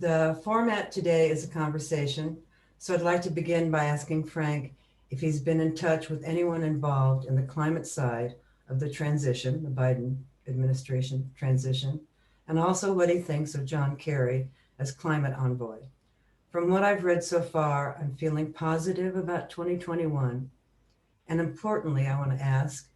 The format today is a conversation, so I'd like to begin by asking Frank if he's been in touch with anyone involved in the climate side of the transition, the Biden administration transition, and also what he thinks of John Kerry as climate envoy. From what I've read so far, I'm feeling positive about 2021. And importantly, I want to ask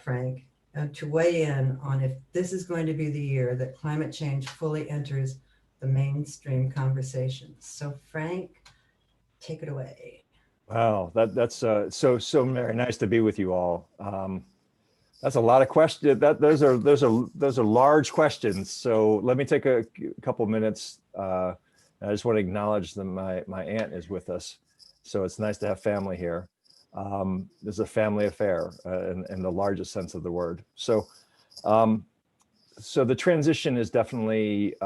Frank, to weigh in on if this is going to be the year that climate change fully enters the mainstream conversation. So, Frank, take it away. Wow, that's so very nice to be with you all. That's a lot of questions. Those are large questions. So let me take a couple minutes. I just want to acknowledge that my aunt is with us, so it's nice to have family here. This is a family affair in the largest sense of the word. Um, so the transition is definitely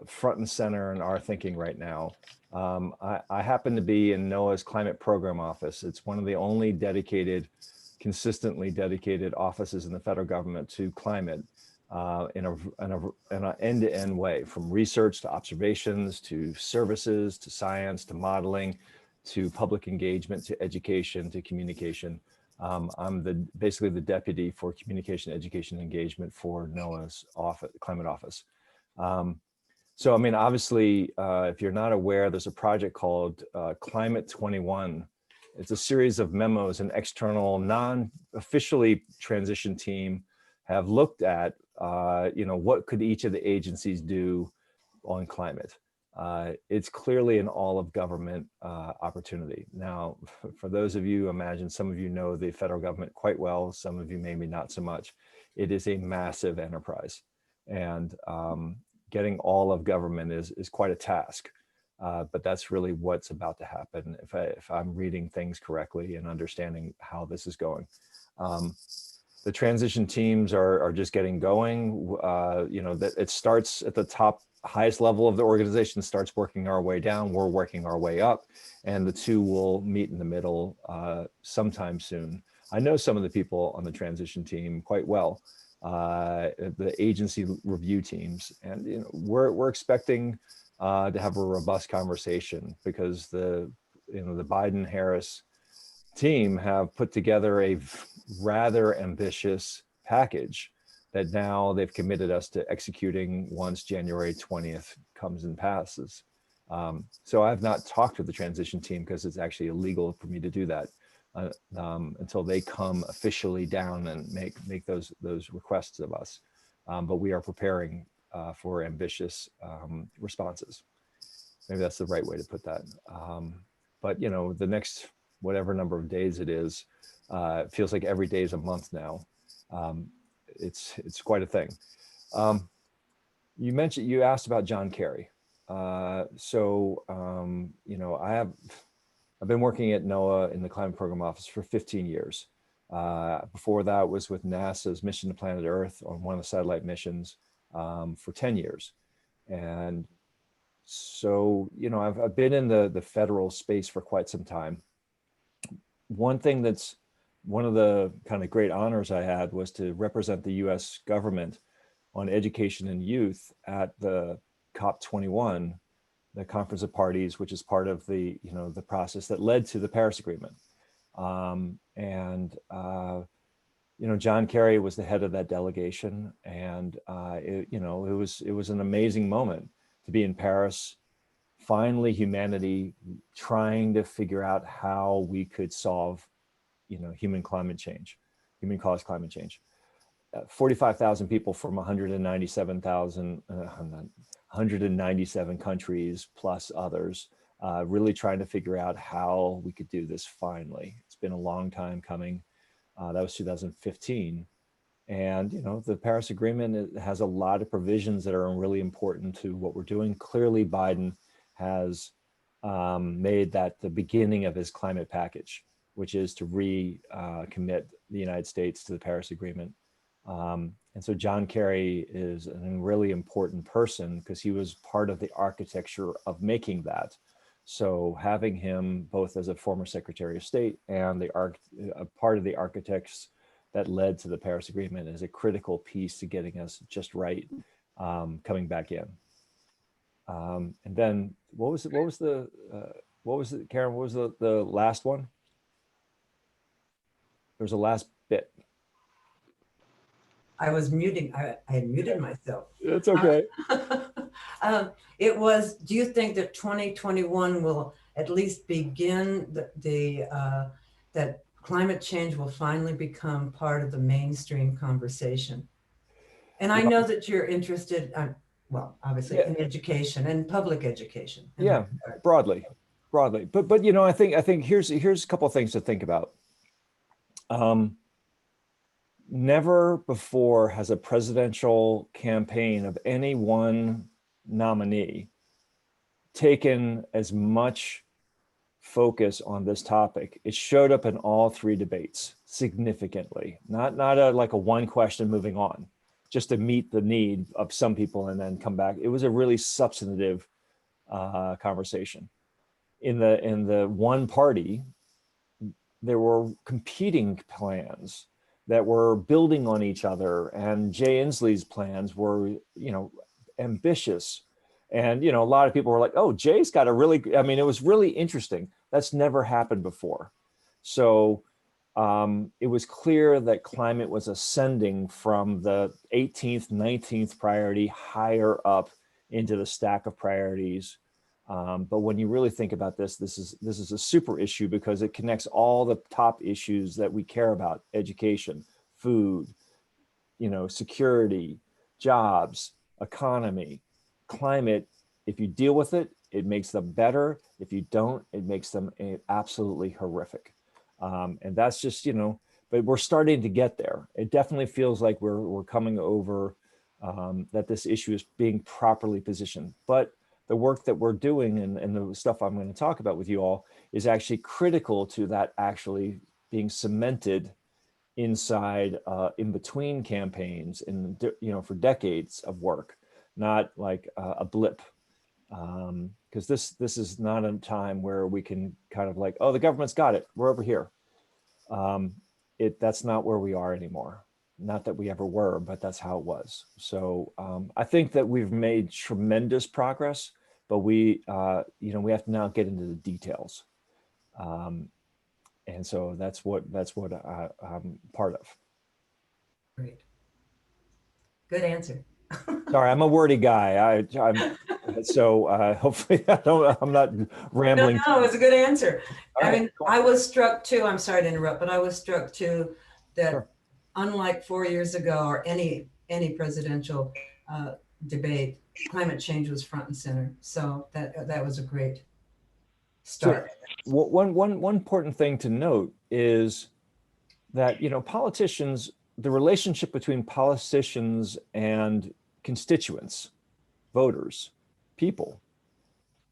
front and center in our thinking right now. I happen to be in NOAA's climate program office. It's one of the only consistently dedicated offices in the federal government to climate in an end-to-end way, from research to observations, to services, to science, to modeling, to public engagement, to education, to communication. I'm basically the deputy for communication, education, engagement for NOAA's climate office. So, I mean, obviously, if you're not aware, there's a project called Climate 21. It's a series of memos an external, non-officially transition team have looked at, what could each of the agencies do on climate. It's clearly an all of government opportunity. Now, for those of you, imagine some of you know the federal government quite well, some of you maybe not so much. It is a massive enterprise, and getting all of government is quite a task. But that's really what's about to happen if I'm reading things correctly and understanding how this is going. The transition teams are just getting going. That it starts at the highest level of the organization, starts working our way down. We're working our way up, and the two will meet in the middle sometime soon. I know some of the people on the transition team quite well, the agency review teams, and we're expecting to have a robust conversation, because the Biden-Harris team have put together a rather ambitious package that now they've committed us to executing once January 20th comes and passes. So I've not talked to the transition team because it's actually illegal for me to do that until they come officially down and make those requests of us. But we are preparing for ambitious responses. Maybe that's the right way to put that. But the next whatever number of days it is, it feels like every day is a month now. It's quite a thing. You asked about John Kerry. I've been working at NOAA in the climate program office for 15 years. Before that was with NASA's mission to planet Earth on one of the satellite missions for 10 years. And so, I've been in the federal space for quite some time. One of the kind of great honors I had was to represent the US government on education and youth at the COP21, the Conference of Parties, which is part of the process that led to the Paris Agreement. John Kerry was the head of that delegation, and it was an amazing moment to be in Paris. Finally, humanity trying to figure out how we could solve, human-caused climate change. 45,000 people from 197 countries plus others, really trying to figure out how we could do this finally. It's been a long time coming. That was 2015. And, the Paris Agreement has a lot of provisions that are really important to what we're doing. Clearly, Biden has made that the beginning of his climate package, which is to recommit the United States to the Paris Agreement. And so John Kerry is a really important person because he was part of the architecture of making that. So having him both as a former Secretary of State and a part of the architects that led to the Paris Agreement is a critical piece to getting us just right coming back in. And then what was the Karen, what was the last one? There was a last bit. I was muting, I had muted myself. It's okay. It was, do you think that 2021 will at least begin that climate change will finally become part of the mainstream conversation? And I know that you're interested, well, obviously Yeah. in education and public education. Yeah, broadly. But you know, I think here's a couple of things to think about. Never before has a presidential campaign of any one nominee taken as much focus on this topic. It showed up in all three debates significantly, not like a one question moving on, just to meet the need of some people and then come back. It was a really substantive conversation. In the one party, there were competing plans that were building on each other, and Jay Inslee's plans were, you know, ambitious. And, you know, a lot of people were like, oh, Jay's got a really, I mean, it was really interesting. That's never happened before. So it was clear that climate was ascending from the 18th, 19th priority higher up into the stack of priorities. But when you really think about this, this is a super issue because it connects all the top issues that we care about: education, food, you know, security, jobs, economy, climate. If you deal with it, it makes them better. If you don't, it makes them absolutely horrific. And that's just, you know, but we're starting to get there. It definitely feels like we're coming over that this issue is being properly positioned. But the work that we're doing and the stuff I'm going to talk about with you all is actually critical to that actually being cemented inside in between campaigns and, you know, for decades of work, not like a blip. Because this is not a time where we can kind of like, oh, the government's got it, we're over here. That's not where we are anymore. Not that we ever were, but that's how it was. So I think that we've made tremendous progress, but we, you know, we have to now get into the details. And so that's what I'm part of. Great. Good answer. Sorry, I'm a wordy guy. So hopefully I'm not rambling. No, it was a good answer. All I right, mean, cool. I was struck too, I'm sorry to interrupt, but I was struck too that Sure. unlike 4 years ago or any presidential debate, climate change was front and center. So that was a great start. So one important thing to note is that, you know, politicians, the relationship between politicians and constituents, voters, people,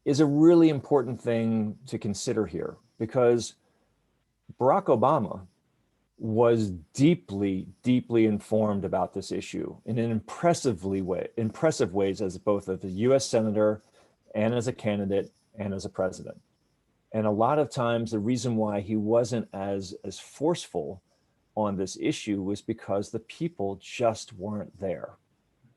is a really important thing to consider here, because Barack Obama was deeply informed about this issue in an impressive ways as both as a US senator and as a candidate and as a president. And a lot of times the reason why he wasn't as forceful on this issue was because the people just weren't there.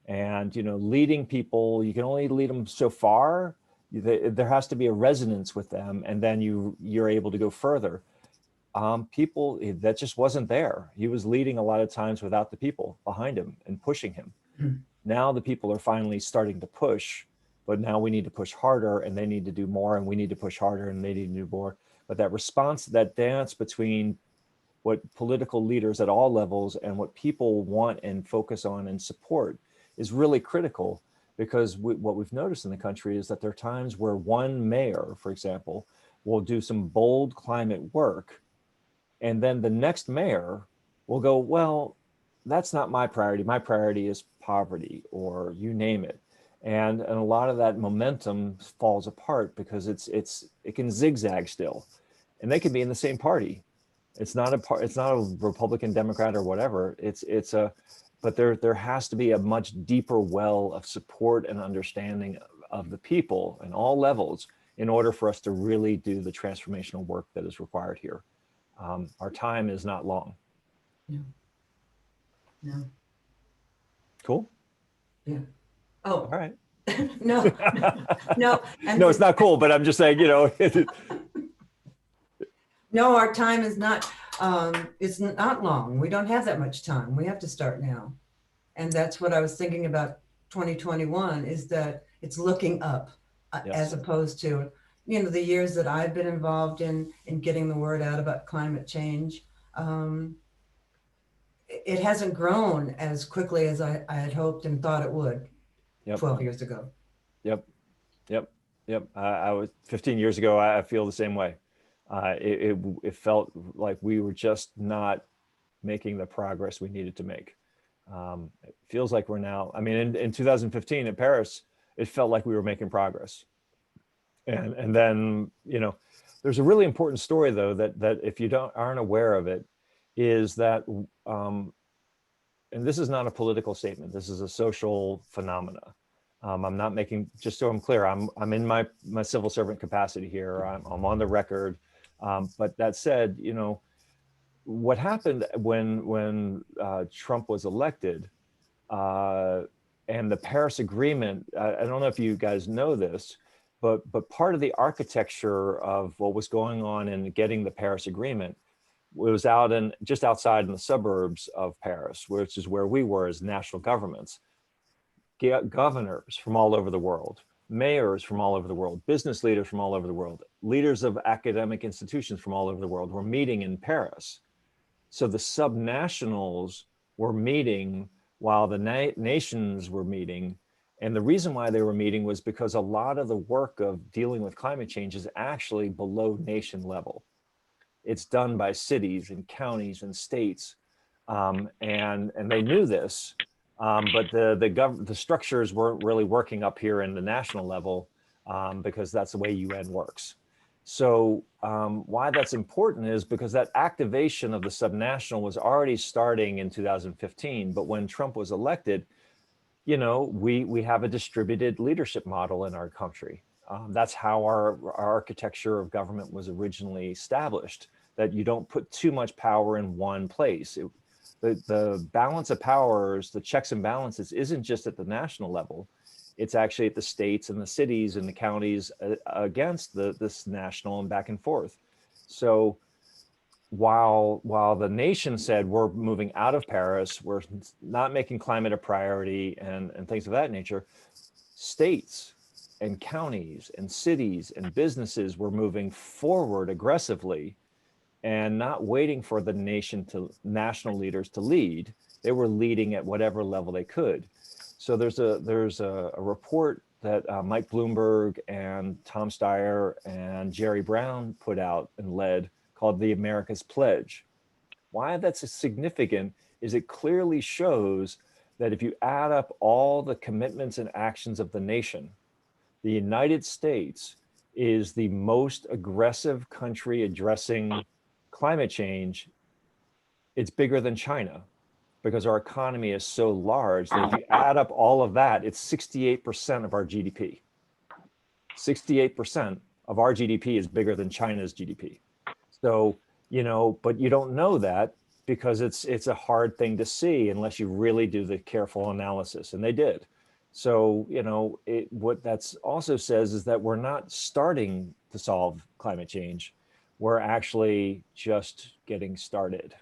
And, you know, leading people, you can only lead them so far. There has to be a resonance with them, and then you're able to go further. People, that just wasn't there. He was leading a lot of times without the people behind him and pushing him. Now the people are finally starting to push, but now we need to push harder, and they need to do more, and we need to push harder, and they need to do more. But that response, that dance between what political leaders at all levels and what people want and focus on and support is really critical, because what we've noticed in the country is that there are times where one mayor, for example, will do some bold climate work, and then the next mayor will go, well, that's not my priority. My priority is poverty, or you name it. And a lot of that momentum falls apart because it can zigzag still, and they can be in the same party. It's not a Republican, Democrat, or whatever. But there has to be a much deeper well of support and understanding of the people in all levels in order for us to really do the transformational work that is required here. Our time is not long. No. No. Cool. Yeah. Oh, All right. No, no. And No, it's not cool, but I'm just saying, no, our time is not, it's not long. We don't have that much time. We have to start now. And that's what I was thinking about 2021 is that it's looking up as yes, opposed to, the years that I've been involved in getting the word out about climate change. It hasn't grown as quickly as I had hoped and thought it would yep, 12 years ago. yep, yep, yep. I was 15 years ago. I feel the same way. It felt like we were just not making the progress we needed to make. It feels like we're now, I mean, in 2015 in Paris, it felt like we were making progress. And then, there's a really important story though, that if you aren't aware of it, is that, and this is not a political statement, this is a social phenomena. I'm not making, just so I'm clear, I'm in my civil servant capacity here, I'm on the record. But that said, what happened when Trump was elected, and the Paris Agreement, I don't know if you guys know this, but part of the architecture of what was going on in getting the Paris Agreement was just outside in the suburbs of Paris, which is where we were as national governments. Governors from all over the world, mayors from all over the world, business leaders from all over the world, leaders of academic institutions from all over the world were meeting in Paris. So the subnationals were meeting while the nations were meeting. And the reason why they were meeting was because a lot of the work of dealing with climate change is actually below nation level. It's done by cities and counties and states. And they knew this, but the structures weren't really working up here in the national level, because that's the way UN works. So why that's important is because that activation of the subnational was already starting in 2015. But when Trump was elected, we have a distributed leadership model in our country. That's how our architecture of government was originally established, that you don't put too much power in one place. The balance of powers, the checks and balances isn't just at the national level. It's actually at the states and the cities and the counties against this national and back and forth. So while the nation said we're moving out of Paris, we're not making climate a priority and things of that nature, states and counties and cities and businesses were moving forward aggressively and not waiting for the national leaders to lead. They were leading at whatever level they could. So there's a report that Mike Bloomberg and Tom Steyer and Jerry Brown put out and led called the America's Pledge. Why that's significant is it clearly shows that if you add up all the commitments and actions of the nation, the United States is the most aggressive country addressing climate change. It's bigger than China because our economy is so large that if you add up all of that, it's 68% of our GDP. 68% of our GDP is bigger than China's GDP. So, but you don't know that because it's a hard thing to see unless you really do the careful analysis, and they did. So, what that's also says is that we're not starting to solve climate change. We're actually just getting started.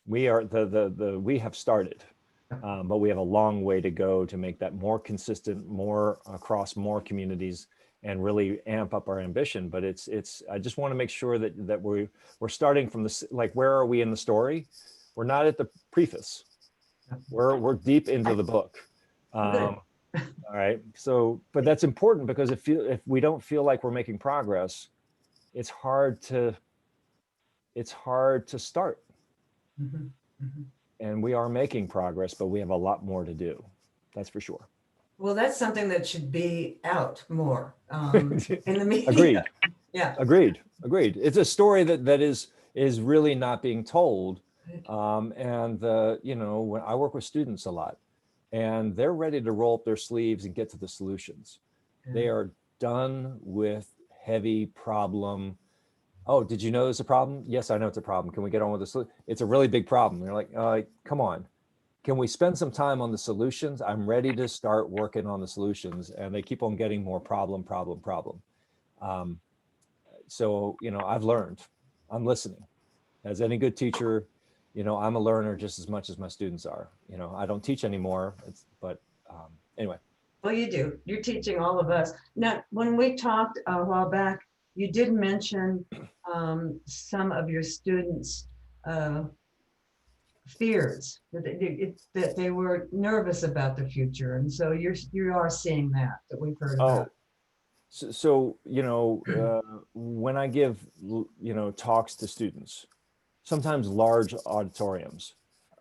We are we have started, but we have a long way to go to make that more consistent, more across more communities, and really amp up our ambition. But I just want to make sure that we're starting from this, like, where are we in the story? We're not at the preface. We're deep into the book. All right. So, but that's important because if we don't feel like we're making progress, it's hard to start. Mm-hmm. Mm-hmm. And we are making progress, but we have a lot more to do. That's for sure. Well, that's something that should be out more in the media. Agreed. Yeah. Agreed. It's a story that is really not being told. And when I work with students a lot, and they're ready to roll up their sleeves and get to the solutions. Yeah. They are done with heavy problem. Oh, did you know there's a problem? Yes, I know it's a problem. Can we get on with this? It's a really big problem. They're like, come on. can we spend some time on the solutions? I'm ready to start working on the solutions, and they keep on getting more problem. So, I've learned, I'm listening. As any good teacher, I'm a learner just as much as my students are. I don't teach anymore, but anyway. Well, you do. You're teaching all of us. Now, when we talked a while back, you did mention some of your students' fears, that they were nervous about the future. And so you are seeing that we've heard about. Oh, so when I give, talks to students, sometimes large auditoriums,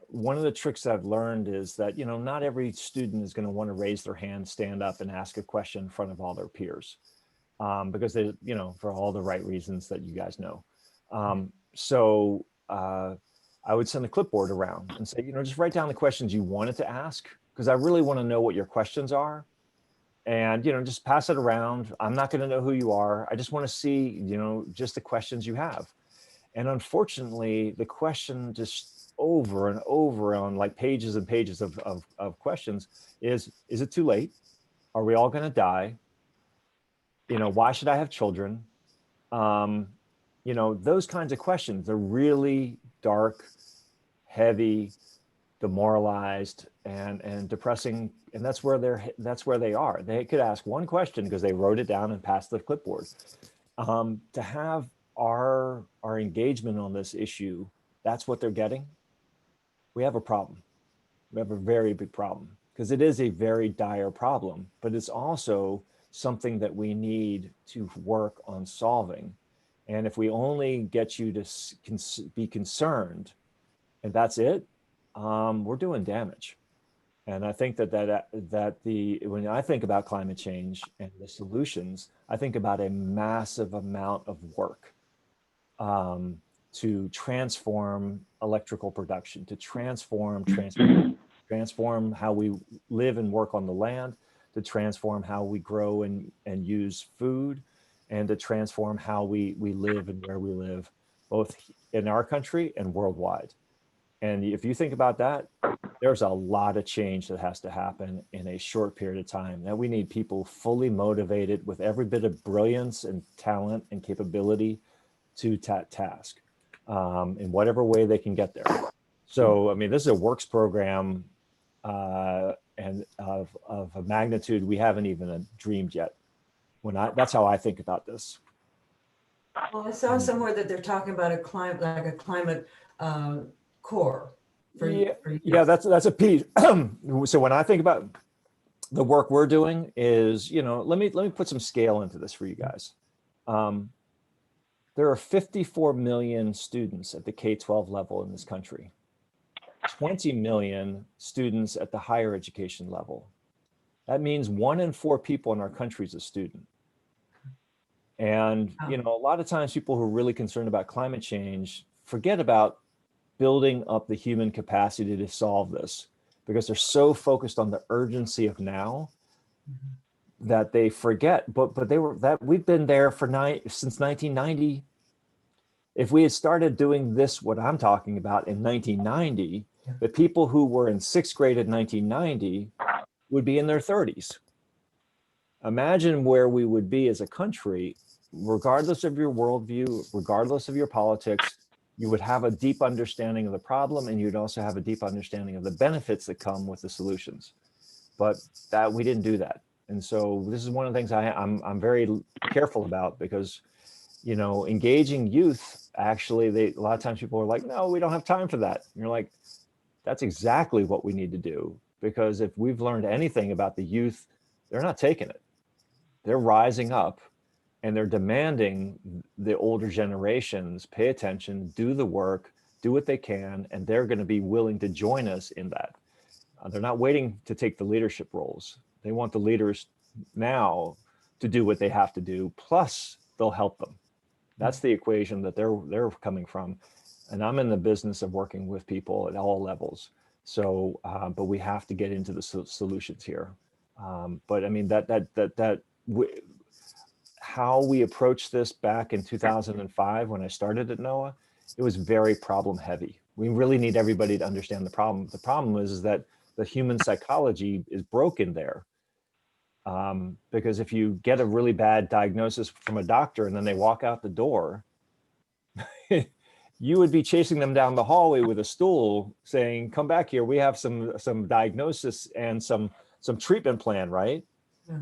one of the tricks I've learned is that, not every student is going to want to raise their hand, stand up and ask a question in front of all their peers, because they, for all the right reasons that you guys know. So I would send a clipboard around and say, just write down the questions you wanted to ask, because I really want to know what your questions are. And, just pass it around. I'm not going to know who you are. I just want to see, just the questions you have. And unfortunately, the question just over and over on like pages and pages of questions is it too late? Are we all going to die? Why should I have children? Those kinds of questions. They're really dark, heavy, demoralized, and depressing. And that's where they are. They could ask one question because they wrote it down and passed the clipboard. To have our engagement on this issue, that's what they're getting. We have a problem. We have a very big problem, because it is a very dire problem, but it's also something that we need to work on solving. And if we only get you to be concerned and that's it, we're doing damage. And I think when I think about climate change and the solutions, I think about a massive amount of work to transform electrical production, to transform how we live and work on the land, to transform how we grow and use food, and to transform how we live and where we live, both in our country and worldwide. And if you think about that, there's a lot of change that has to happen in a short period of time. Now we need people fully motivated with every bit of brilliance and talent and capability to task in whatever way they can get there. So, I mean, this is a works program and of a magnitude we haven't even dreamed yet. That's how I think about this. Well, I saw somewhere that they're talking about a climate core. Yeah, that's a piece. So when I think about the work we're doing is, let me put some scale into this for you guys. There are 54 million students at the K-12 level in this country, 20 million students at the higher education level. That means 1 in 4 people in our country is a student. And, a lot of times people who are really concerned about climate change forget about building up the human capacity to solve this, because they're so focused on the urgency of now that they forget. But we've been there since 1990. If we had started doing this, what I'm talking about in 1990, the people who were in 6th grade in 1990 would be in their 30s. Imagine where we would be as a country, regardless of your worldview, regardless of your politics. You would have a deep understanding of the problem, and you'd also have a deep understanding of the benefits that come with the solutions. But that we didn't do that. And so this is one of the things I'm very careful about, because, engaging youth, actually, a lot of times people are like, no, we don't have time for that. And you're like, that's exactly what we need to do. Because if we've learned anything about the youth, they're not taking it. They're rising up. And they're demanding the older generations pay attention, do the work, do what they can, and they're going to be willing to join us in that. They're not waiting to take the leadership roles. They want the leaders now to do what they have to do, plus they'll help them. That's the equation that they're coming from. And I'm in the business of working with people at all levels. So, but we have to get into the solutions here. But I mean, how we approached this back in 2005 when I started at NOAA, it was very problem heavy. We really need everybody to understand the problem. The problem is that the human psychology is broken there. Because if you get a really bad diagnosis from a doctor and then they walk out the door, you would be chasing them down the hallway with a stool saying, come back here, we have some diagnosis and some treatment plan, right? Yeah.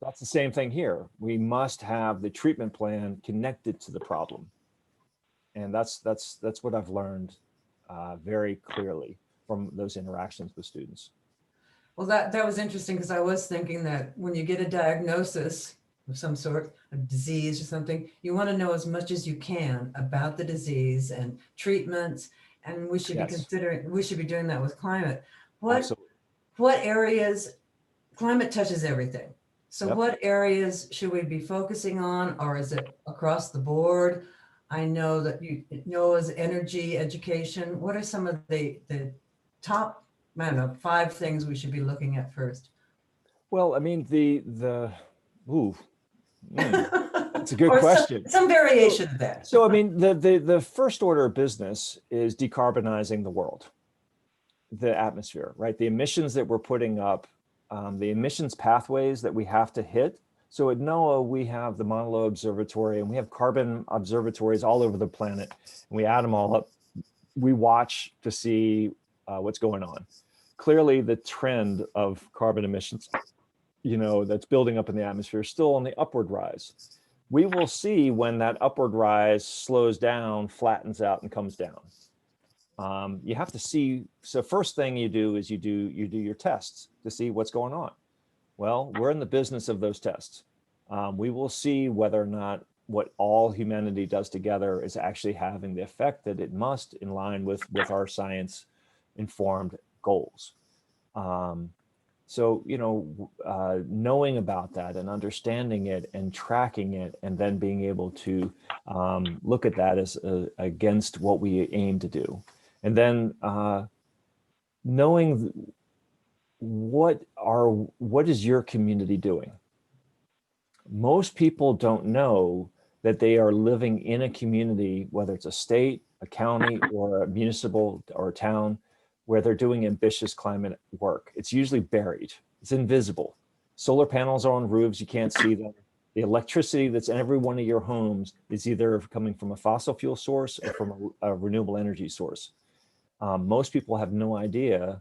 That's the same thing here. We must have the treatment plan connected to the problem. And that's what I've learned very clearly from those interactions with students. Well, that was interesting, because I was thinking that when you get a diagnosis of some sort of disease or something, you want to know as much as you can about the disease and treatments, and we should be doing that with climate. Absolutely. What areas, climate touches everything. So Yep. what areas should we be focusing on, or is it across the board? I know that NOAA's energy education. What are some of the top, I don't know, 5 things we should be looking at first? Well, I mean, that's a good question. Some variation of that. So, I mean, the first order of business is decarbonizing the world, the atmosphere, right? The emissions that we're putting up, the emissions pathways that we have to hit. So at NOAA, we have the Mauna Loa Observatory, and we have carbon observatories all over the planet. And we add them all up. We watch to see what's going on. Clearly, the trend of carbon emissions, that's building up in the atmosphere is still on the upward rise. We will see when that upward rise slows down, flattens out, and comes down. You have to see. So first thing you do is you do your tests to see what's going on. Well, we're in the business of those tests. We will see whether or not what all humanity does together is actually having the effect that it must, in line with our science informed goals. So, knowing about that and understanding it and tracking it, and then being able to look at that as against what we aim to do. And then knowing what is your community doing? Most people don't know that they are living in a community, whether it's a state, a county, or a municipal or a town, where they're doing ambitious climate work. It's usually buried. It's invisible. Solar panels are on roofs. You can't see them. The electricity that's in every one of your homes is either coming from a fossil fuel source or from a renewable energy source. Most people have no idea,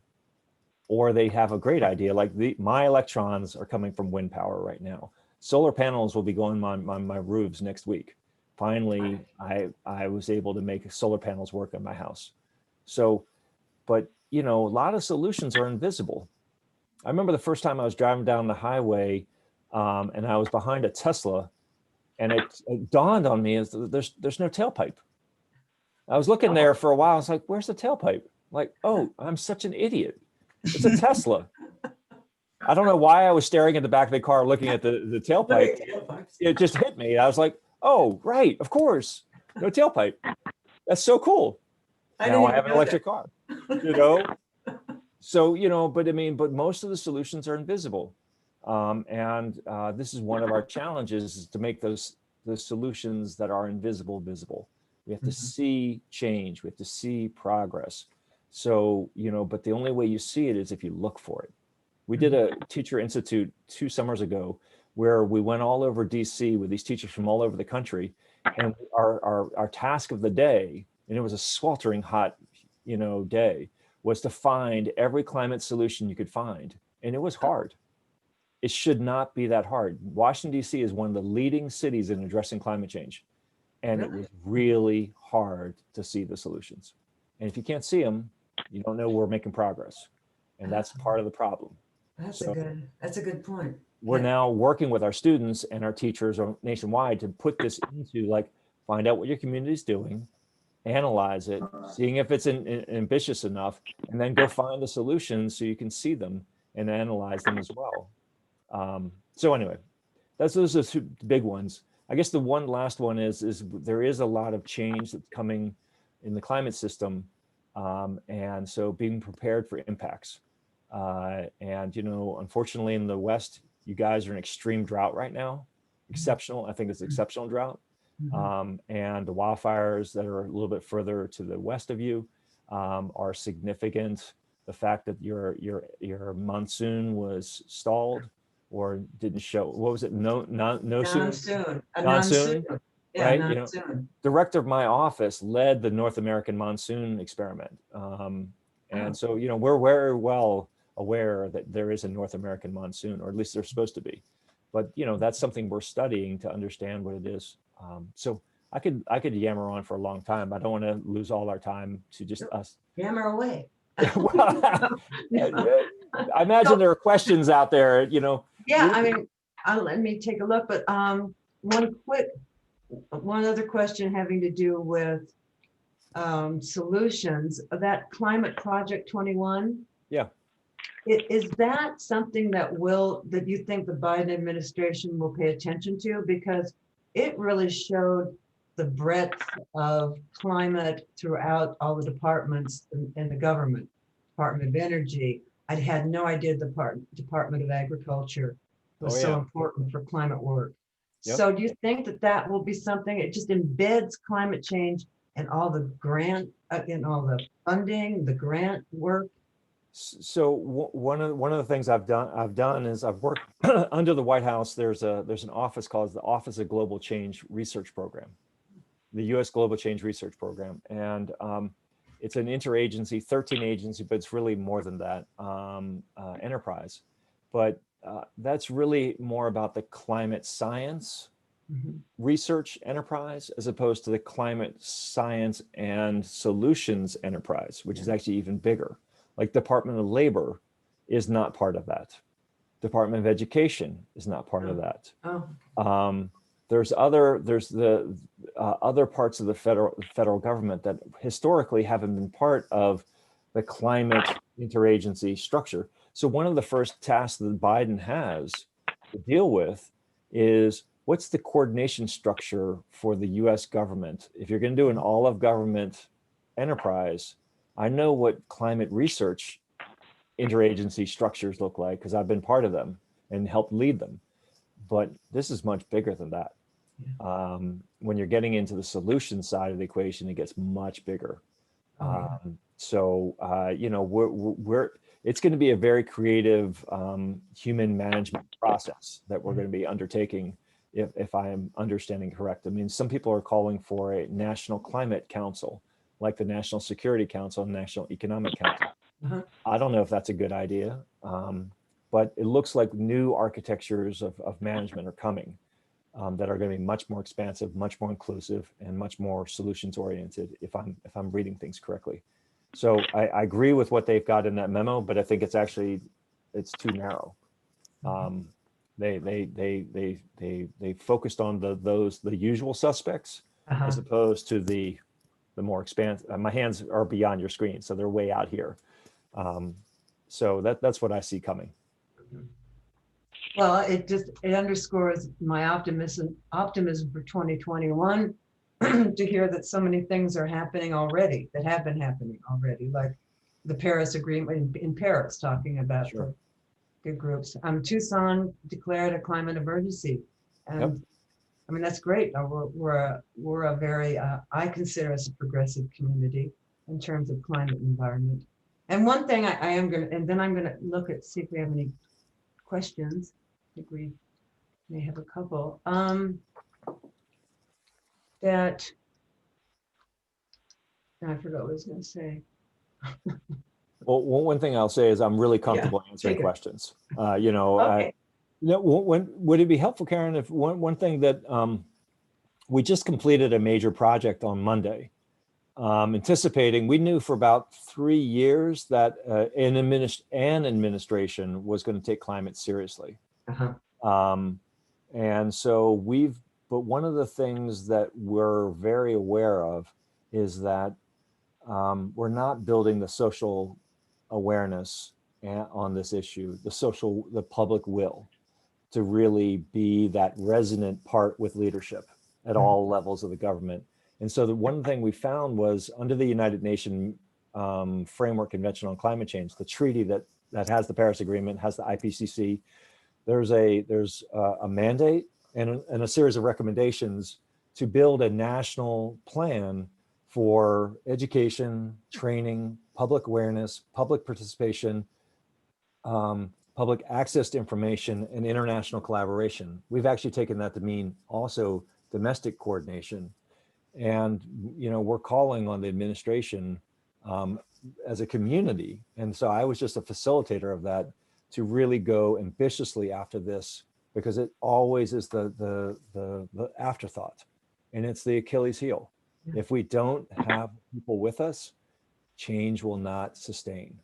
or they have a great idea, like my electrons are coming from wind power right now. Solar panels will be going on my roofs next week. Finally, I was able to make solar panels work on my house. So, but a lot of solutions are invisible. I remember the first time I was driving down the highway and I was behind a Tesla, and it dawned on me is there's no tailpipe. I was looking there for a while. I was like, where's the tailpipe? Like, oh, I'm such an idiot. It's a Tesla. I don't know why I was staring at the back of the car looking at the tailpipe. It just hit me. I was like, oh, right, of course. No tailpipe. That's so cool. Now I have an electric car, So, but most of the solutions are invisible. And this is one of our challenges, is to make the solutions that are invisible visible. We have to see change. We have to see progress. So, but the only way you see it is if you look for it. We did a teacher institute 2 summers ago where we went all over DC with these teachers from all over the country. And our task of the day, and it was a sweltering hot, day, was to find every climate solution you could find. And it was hard. It should not be that hard. Washington, DC is one of the leading cities in addressing climate change. And it was really hard to see the solutions. And if you can't see them, you don't know we're making progress. And that's part of the problem. That's a good point. We're now working with our students and our teachers nationwide to put this into, find out what your community is doing, analyze it, seeing if it's ambitious enough, and then go find the solutions so you can see them and analyze them as well. So anyway, those are 2 big ones. I guess the last one is there is a lot of change that's coming in the climate system. And so being prepared for impacts. And, unfortunately in the West, you guys are in extreme drought right now. Exceptional. I think it's exceptional drought. And the wildfires that are a little bit further to the west of you are significant. The fact that your monsoon was stalled or didn't show, what was it? No soon? Non-soon, a Non-soon, non-soon. Yeah, right? non-soon. Director of my office led the North American monsoon experiment. And so, we're very well aware that there is a North American monsoon, or at least there's supposed to be. But, that's something we're studying to understand what it is. So I could yammer on for a long time. I don't want to lose all our time to just us. Yammer away. Well, I imagine there are questions out there, Yeah, I mean, let me take a look, but one other question having to do with solutions, that Climate Project 21. Yeah. Is that something that you think the Biden administration will pay attention to? Because it really showed the breadth of climate throughout all the departments in the government. Department of Energy. I had no idea the Department of Agriculture was so important for climate work. Yep. So do you think that will be something, it just embeds climate change and all the grant, in all the funding, the grant work? So one of the things I've done is I've worked under the White House. There's an office called the Office of Global Change Research Program, the U.S. Global Change Research Program, and it's an interagency, 13 agency, but it's really more than that, enterprise. But that's really more about the climate science research enterprise, as opposed to the climate science and solutions enterprise, which is actually even bigger. Like Department of Labor is not part of that. Department of Education is not part of that. There's the other parts of the federal government that historically haven't been part of the climate interagency structure. So one of the first tasks that Biden has to deal with is, what's the coordination structure for the US government? If you're going to do an all of government enterprise, I know what climate research interagency structures look like because I've been part of them and helped lead them. But this is much bigger than that. When you're getting into the solution side of the equation, it gets much bigger. It's going to be a very creative human management process that we're going to be undertaking, if I am understanding correct. I mean, some people are calling for a national climate council, like the National Security Council and National Economic Council. I don't know if that's a good idea, but it looks like new architectures of management are coming that are going to be much more expansive, much more inclusive, and much more solutions oriented, if I'm reading things correctly. So I agree with what they've got in that memo, but I think it's too narrow. They focused on the usual suspects, as opposed to the more expansive. My hands are beyond your screen, so they're way out here. So that's what I see coming. Well, it underscores my optimism for 2021 to hear that so many things are happening already, that have been happening already, like the Paris Agreement in Paris, talking about the good groups. Tucson declared a climate emergency, and I mean, that's great. We're a very, I consider us a progressive community in terms of climate and environment. And one thing I'm going to look at, see if we have any questions. I think we may have a couple. I forgot what I was going to say. Well, one thing I'll say is I'm really comfortable answering questions. Okay. Would it be helpful, Karen, if one thing that we just completed a major project on Monday, anticipating, we knew for about 3 years that an administration was going to take climate seriously. And so but one of the things that we're very aware of is that we're not building the social awareness on this issue, the public will, to really be that resonant part with leadership at all levels of the government. And so the one thing we found was, under the United Nations Framework Convention on Climate Change, the treaty that has the Paris Agreement, has the IPCC, there's a mandate and a series of recommendations to build a national plan for education, training, public awareness, public participation, public access to information, and international collaboration. We've actually taken that to mean also domestic coordination. And, we're calling on the administration as a community. And so I was just a facilitator of that to really go ambitiously after this, because it always is the afterthought, and it's the Achilles heel. Yeah. If we don't have people with us, change will not sustain.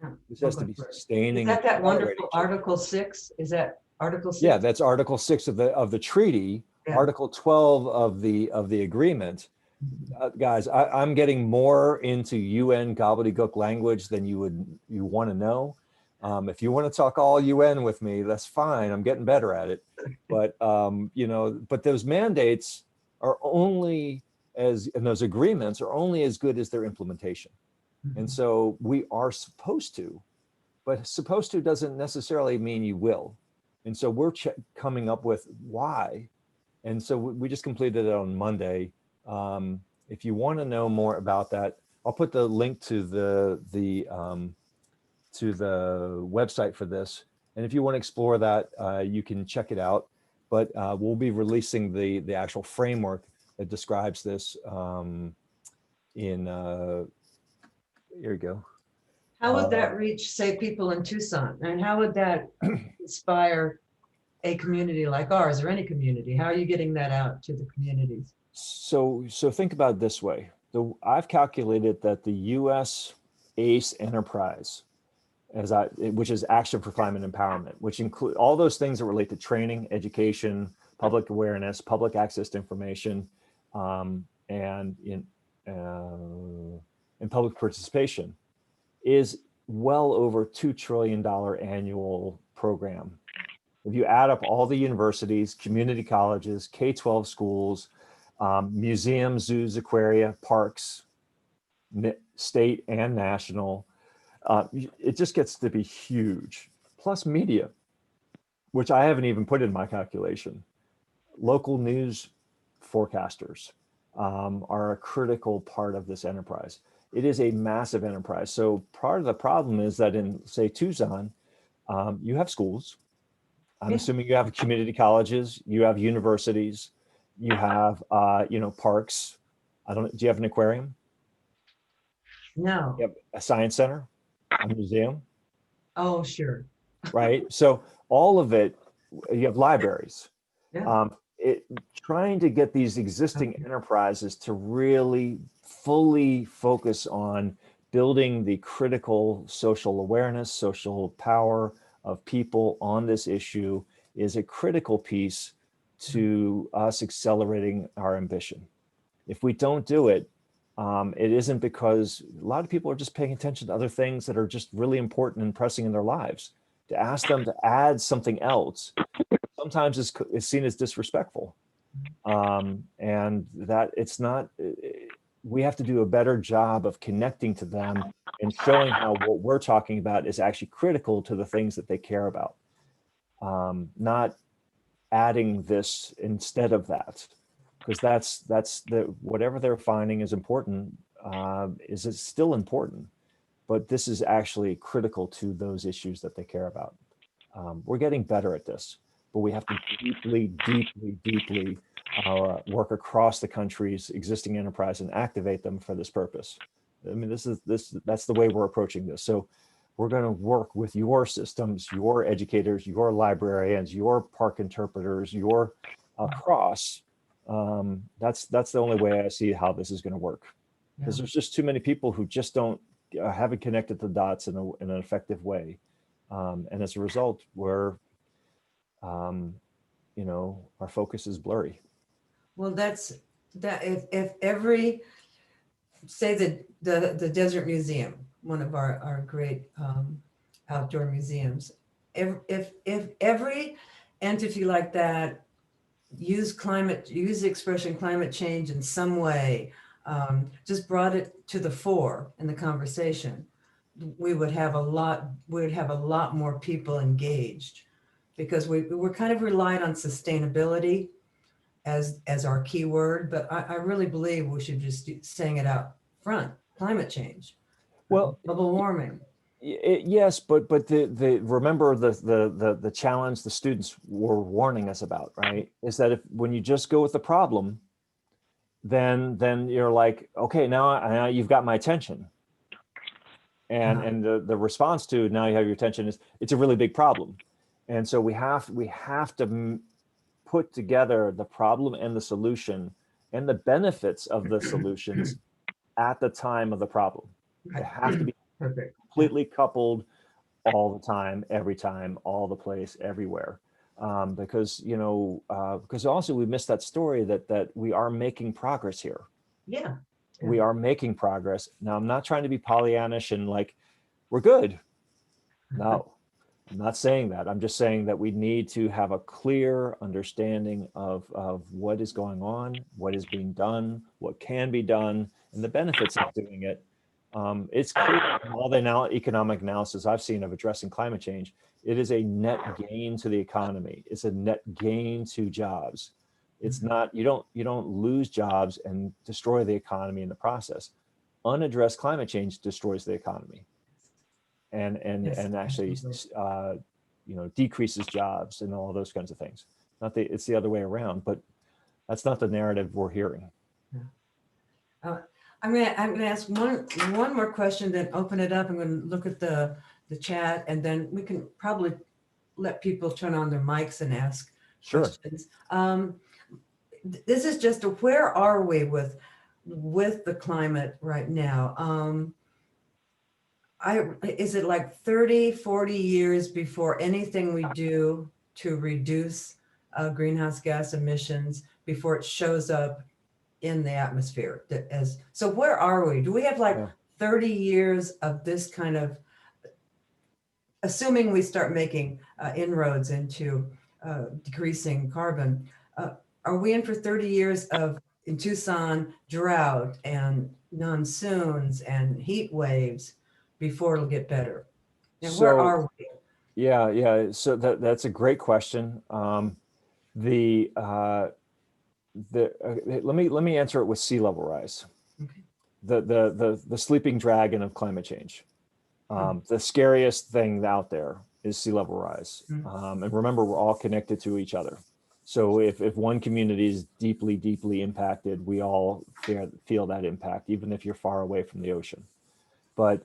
Yeah. This has to be Is sustaining. that wonderful accelerating change. Article 6? Is that Article 6? Yeah, that's Article 6 of the treaty. Yeah. Article 12 of the agreement. Guys, I'm getting more into UN gobbledygook language than you want to know. If you want to talk all UN with me, that's fine. I'm getting better at it. But but those mandates are only and those agreements are only as good as their implementation. And so we are supposed to, but supposed to doesn't necessarily mean you will. And so we're coming up with why. And so we just completed it on Monday. If you want to know more about that, I'll put the link to the website for this. And if you want to explore that, you can check it out. But we'll be releasing the actual framework that describes this here you go. How would that reach, say, people in Tucson? And how would that inspire a community like ours, or any community? How are you getting that out to the communities? So think about it this way. I've calculated that the U.S. ACE enterprise, which is Action for Climate Empowerment, which include all those things that relate to training, education, public awareness, public access to information, and public participation, is well over $2 trillion annual program. If you add up all the universities, community colleges, K-12 schools, museums, zoos, aquaria, parks, state and national, it just gets to be huge. Plus media, which I haven't even put in my calculation. Local news forecasters are a critical part of this enterprise. It is a massive enterprise. So part of the problem is that in, say, Tucson, you have schools. I'm assuming you have community colleges, you have universities, you have, parks. Do you have an aquarium? No. You have a science center, a museum? Oh, sure. Right. So all of it, you have libraries. Yeah. Trying to get these existing enterprises to really fully focus on building the critical social awareness, social power of people on this issue is a critical piece to us accelerating our ambition. If we don't do it, it isn't because a lot of people are just paying attention to other things that are just really important and pressing in their lives. To ask them to add something else sometimes is seen as disrespectful. And that it's not, we have to do a better job of connecting to them and showing how what we're talking about is actually critical to the things that they care about. Not adding this instead of that, because that's whatever they're finding is important, is it's still important, but this is actually critical to those issues that they care about. We're getting better at this, but we have to deeply work across the country's existing enterprise and activate them for this purpose. I mean, that's the way we're approaching this. So we're going to work with your systems, your educators, your librarians, your park interpreters, your across. That's the only way I see how this is going to work, because there's just too many people who just haven't connected the dots in an effective way. And as a result, our focus is blurry. Well, that's that. If every, say the Desert Museum, one of our great outdoor museums, if every entity like that use the expression climate change in some way, just brought it to the fore in the conversation, we would have a lot more people engaged, because we're kind of relied on sustainability as our key word, but I really believe we should just saying it out front. Climate change, Well, global warming. yes, but the remember the challenge the students were warning us about, right? Is that if when you just go with the problem, then you're like, okay, now you've got my attention. And the response to now you have your attention is it's a really big problem. And so we have to put together the problem and the solution and the benefits of the solutions at the time of the problem. They have to be Perfect. completely coupled all the time, every time, all the place, everywhere. Because because also we missed that story that we are making progress here. Yeah. We are making progress. Now, I'm not trying to be Pollyannish and like, we're good. No, I'm not saying that. I'm just saying that we need to have a clear understanding of what is going on, what is being done, what can be done, and the benefits of doing it. It's clear from all the economic analysis I've seen of addressing climate change, it is a net gain to the economy. It's a net gain to jobs. It's not, you don't lose jobs and destroy the economy in the process. Unaddressed climate change destroys the economy and actually decreases jobs and all those kinds of things. It's the other way around, but that's not the narrative we're hearing. I'm gonna ask one more question, then open it up. I'm gonna look at the chat, and then we can probably let people turn on their mics and ask questions. This is just where are we with the climate right now? Is it like 30, 40 years before anything we do to reduce greenhouse gas emissions before it shows up in the atmosphere? So where are we? Do we have like 30 years of this kind of, assuming we start making inroads into decreasing carbon, are we in for 30 years of, in Tucson, drought and monsoons and heat waves before it'll get better? Now, where are we? Yeah. So that's a great question. Let me answer it with sea level rise. Okay. The sleeping dragon of climate change. The scariest thing out there is sea level rise. And remember, we're all connected to each other. So if one community is deeply impacted, we all feel that impact, even if you're far away from the ocean. But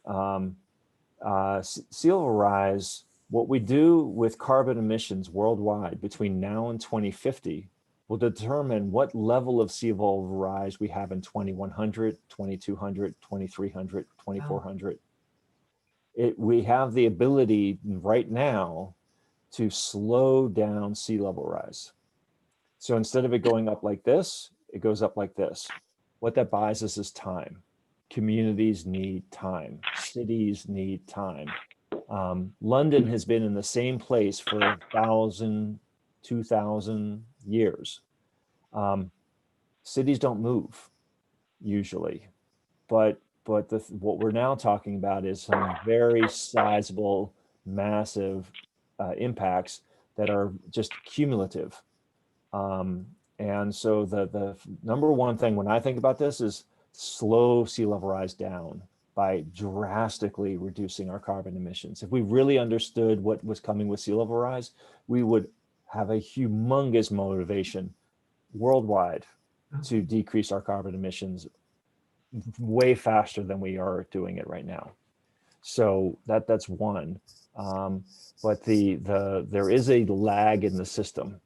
sea level rise, what we do with carbon emissions worldwide between now and 2050 will determine what level of sea level rise we have in 2100, 2200, 2300, 2400. We have the ability right now to slow down sea level rise. So instead of it going up like this, it goes up like this. What that buys us is time. Communities need time. Cities need time. London has been in the same place for 1,000, 2,000 years. Cities don't move usually, but what we're now talking about is some very sizable, massive impacts that are just cumulative. And so the number one thing when I think about this is slow sea level rise down by drastically reducing our carbon emissions. If we really understood what was coming with sea level rise, we would have a humongous motivation worldwide to decrease our carbon emissions way faster than we are doing it right now. So that's one. But there is a lag in the system.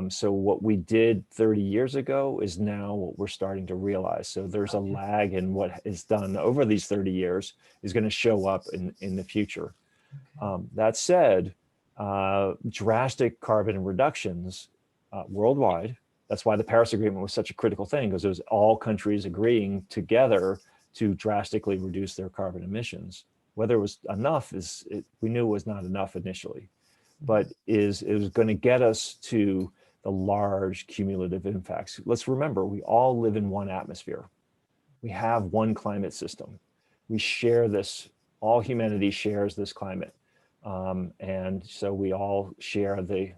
So what we did 30 years ago is now what we're starting to realize. So there's a lag in what is done over these 30 years is going to show up in the future. That said, drastic carbon reductions worldwide. That's why the Paris Agreement was such a critical thing, because it was all countries agreeing together to drastically reduce their carbon emissions. Whether it was enough we knew it was not enough initially, but it was going to get us to the large cumulative impacts. Let's remember, we all live in one atmosphere. We have one climate system. We share this, all humanity shares this climate. And so we all share the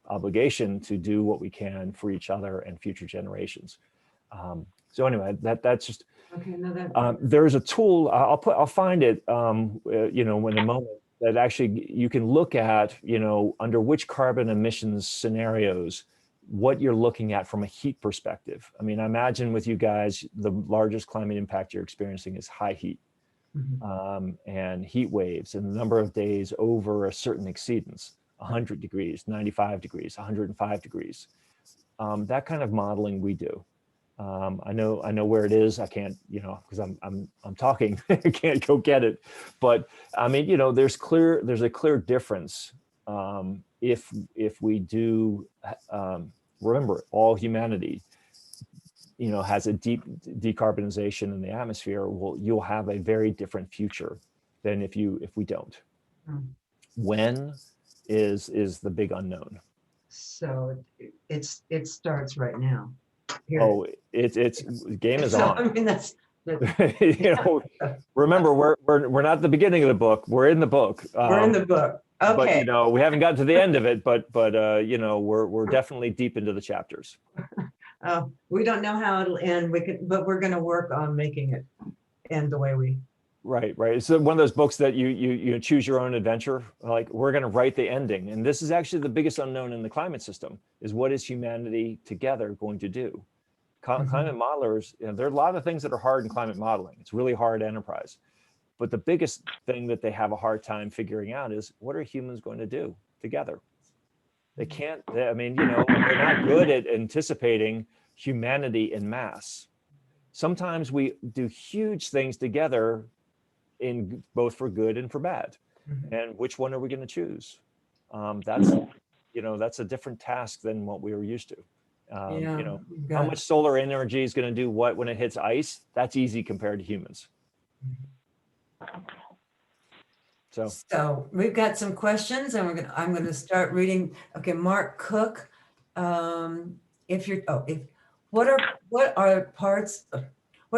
obligation to do what we can for each other and future generations. So anyway, that's just, Okay, no, that, there's a tool, I'll find it, you know, in a moment, that actually you can look at, you know, under which carbon emissions scenarios, what you're looking at from a heat perspective. I mean, I imagine with you guys, the largest climate impact you're experiencing is high heat, and heat waves, and the number of days over a certain exceedance, 100 degrees, 95 degrees, 105 degrees. That kind of modeling we do. I know where it is. I can't, you know, because I'm talking. I can't go get it. But I mean, you know, there's a clear difference if we do remember, all humanity, you know, has a deep decarbonization in the atmosphere. Well, you'll have a very different future than if we don't. When is the big unknown. so it starts right now. Here. Oh, it's game is So, on. I mean, that's, You know, remember, we're not at the beginning of the book. We're in the book. we're in the book. But Okay. you know, we haven't gotten to the end of it. But you know, we're definitely deep into the chapters. We don't know how it'll end. But we're going to work on making it end the way we. Right. It's one of those books that you choose your own adventure. Like, we're going to write the ending, and this is actually the biggest unknown in the climate system: is what is humanity together going to do? Climate modelers, you know, there are a lot of things that are hard in climate modeling. It's really hard enterprise. But the biggest thing that they have a hard time figuring out is, what are humans going to do together? They can't, I mean, you know, they're not good at anticipating humanity in mass. Sometimes we do huge things together, in both for good and for bad. And which one are we going to choose? That's, you know, that's a different task than what we were used to. You know, how much solar energy is going to do what when it hits ice? That's easy compared to humans. So we've got some questions, and I'm going to start reading. Okay, Mark Cook, what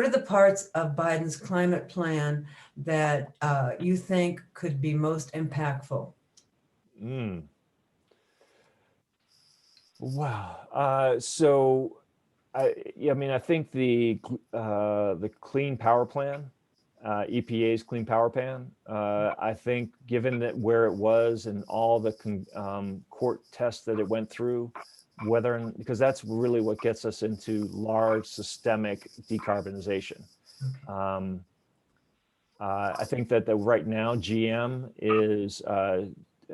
are the parts of Biden's climate plan that you think could be most impactful? Wow. So, I mean, I think the Clean Power Plan, EPA's Clean Power Plan, I think, given that where it was and all the court tests that it went through, because that's really what gets us into large systemic decarbonization. I think that right now GM is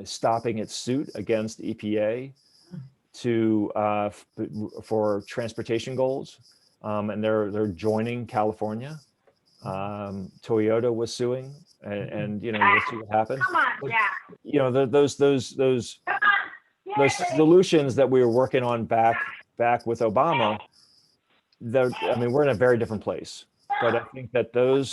stopping its suit against EPA for transportation goals, and they're joining California. Toyota was suing, and you know, we'll see what happens. But, you know, those solutions that we were working on back with Obama, I mean, we're in a very different place. But I think that those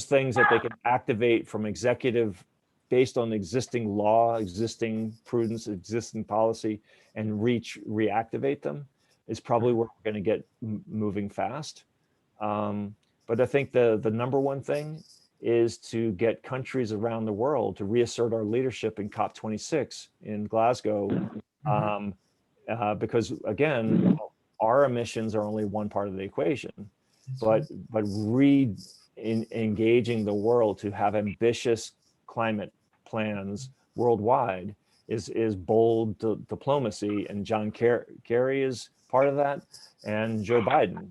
things that they can activate from executive, based on existing law, existing prudence, existing policy, and reactivate them, is probably where we're going to get moving fast. But I think the number one thing is to get countries around the world to reassert our leadership in COP26 in Glasgow, because again, our emissions are only one part of the equation, but engaging the world to have ambitious climate plans worldwide is bold diplomacy, and John Kerry is part of that, and Joe Biden,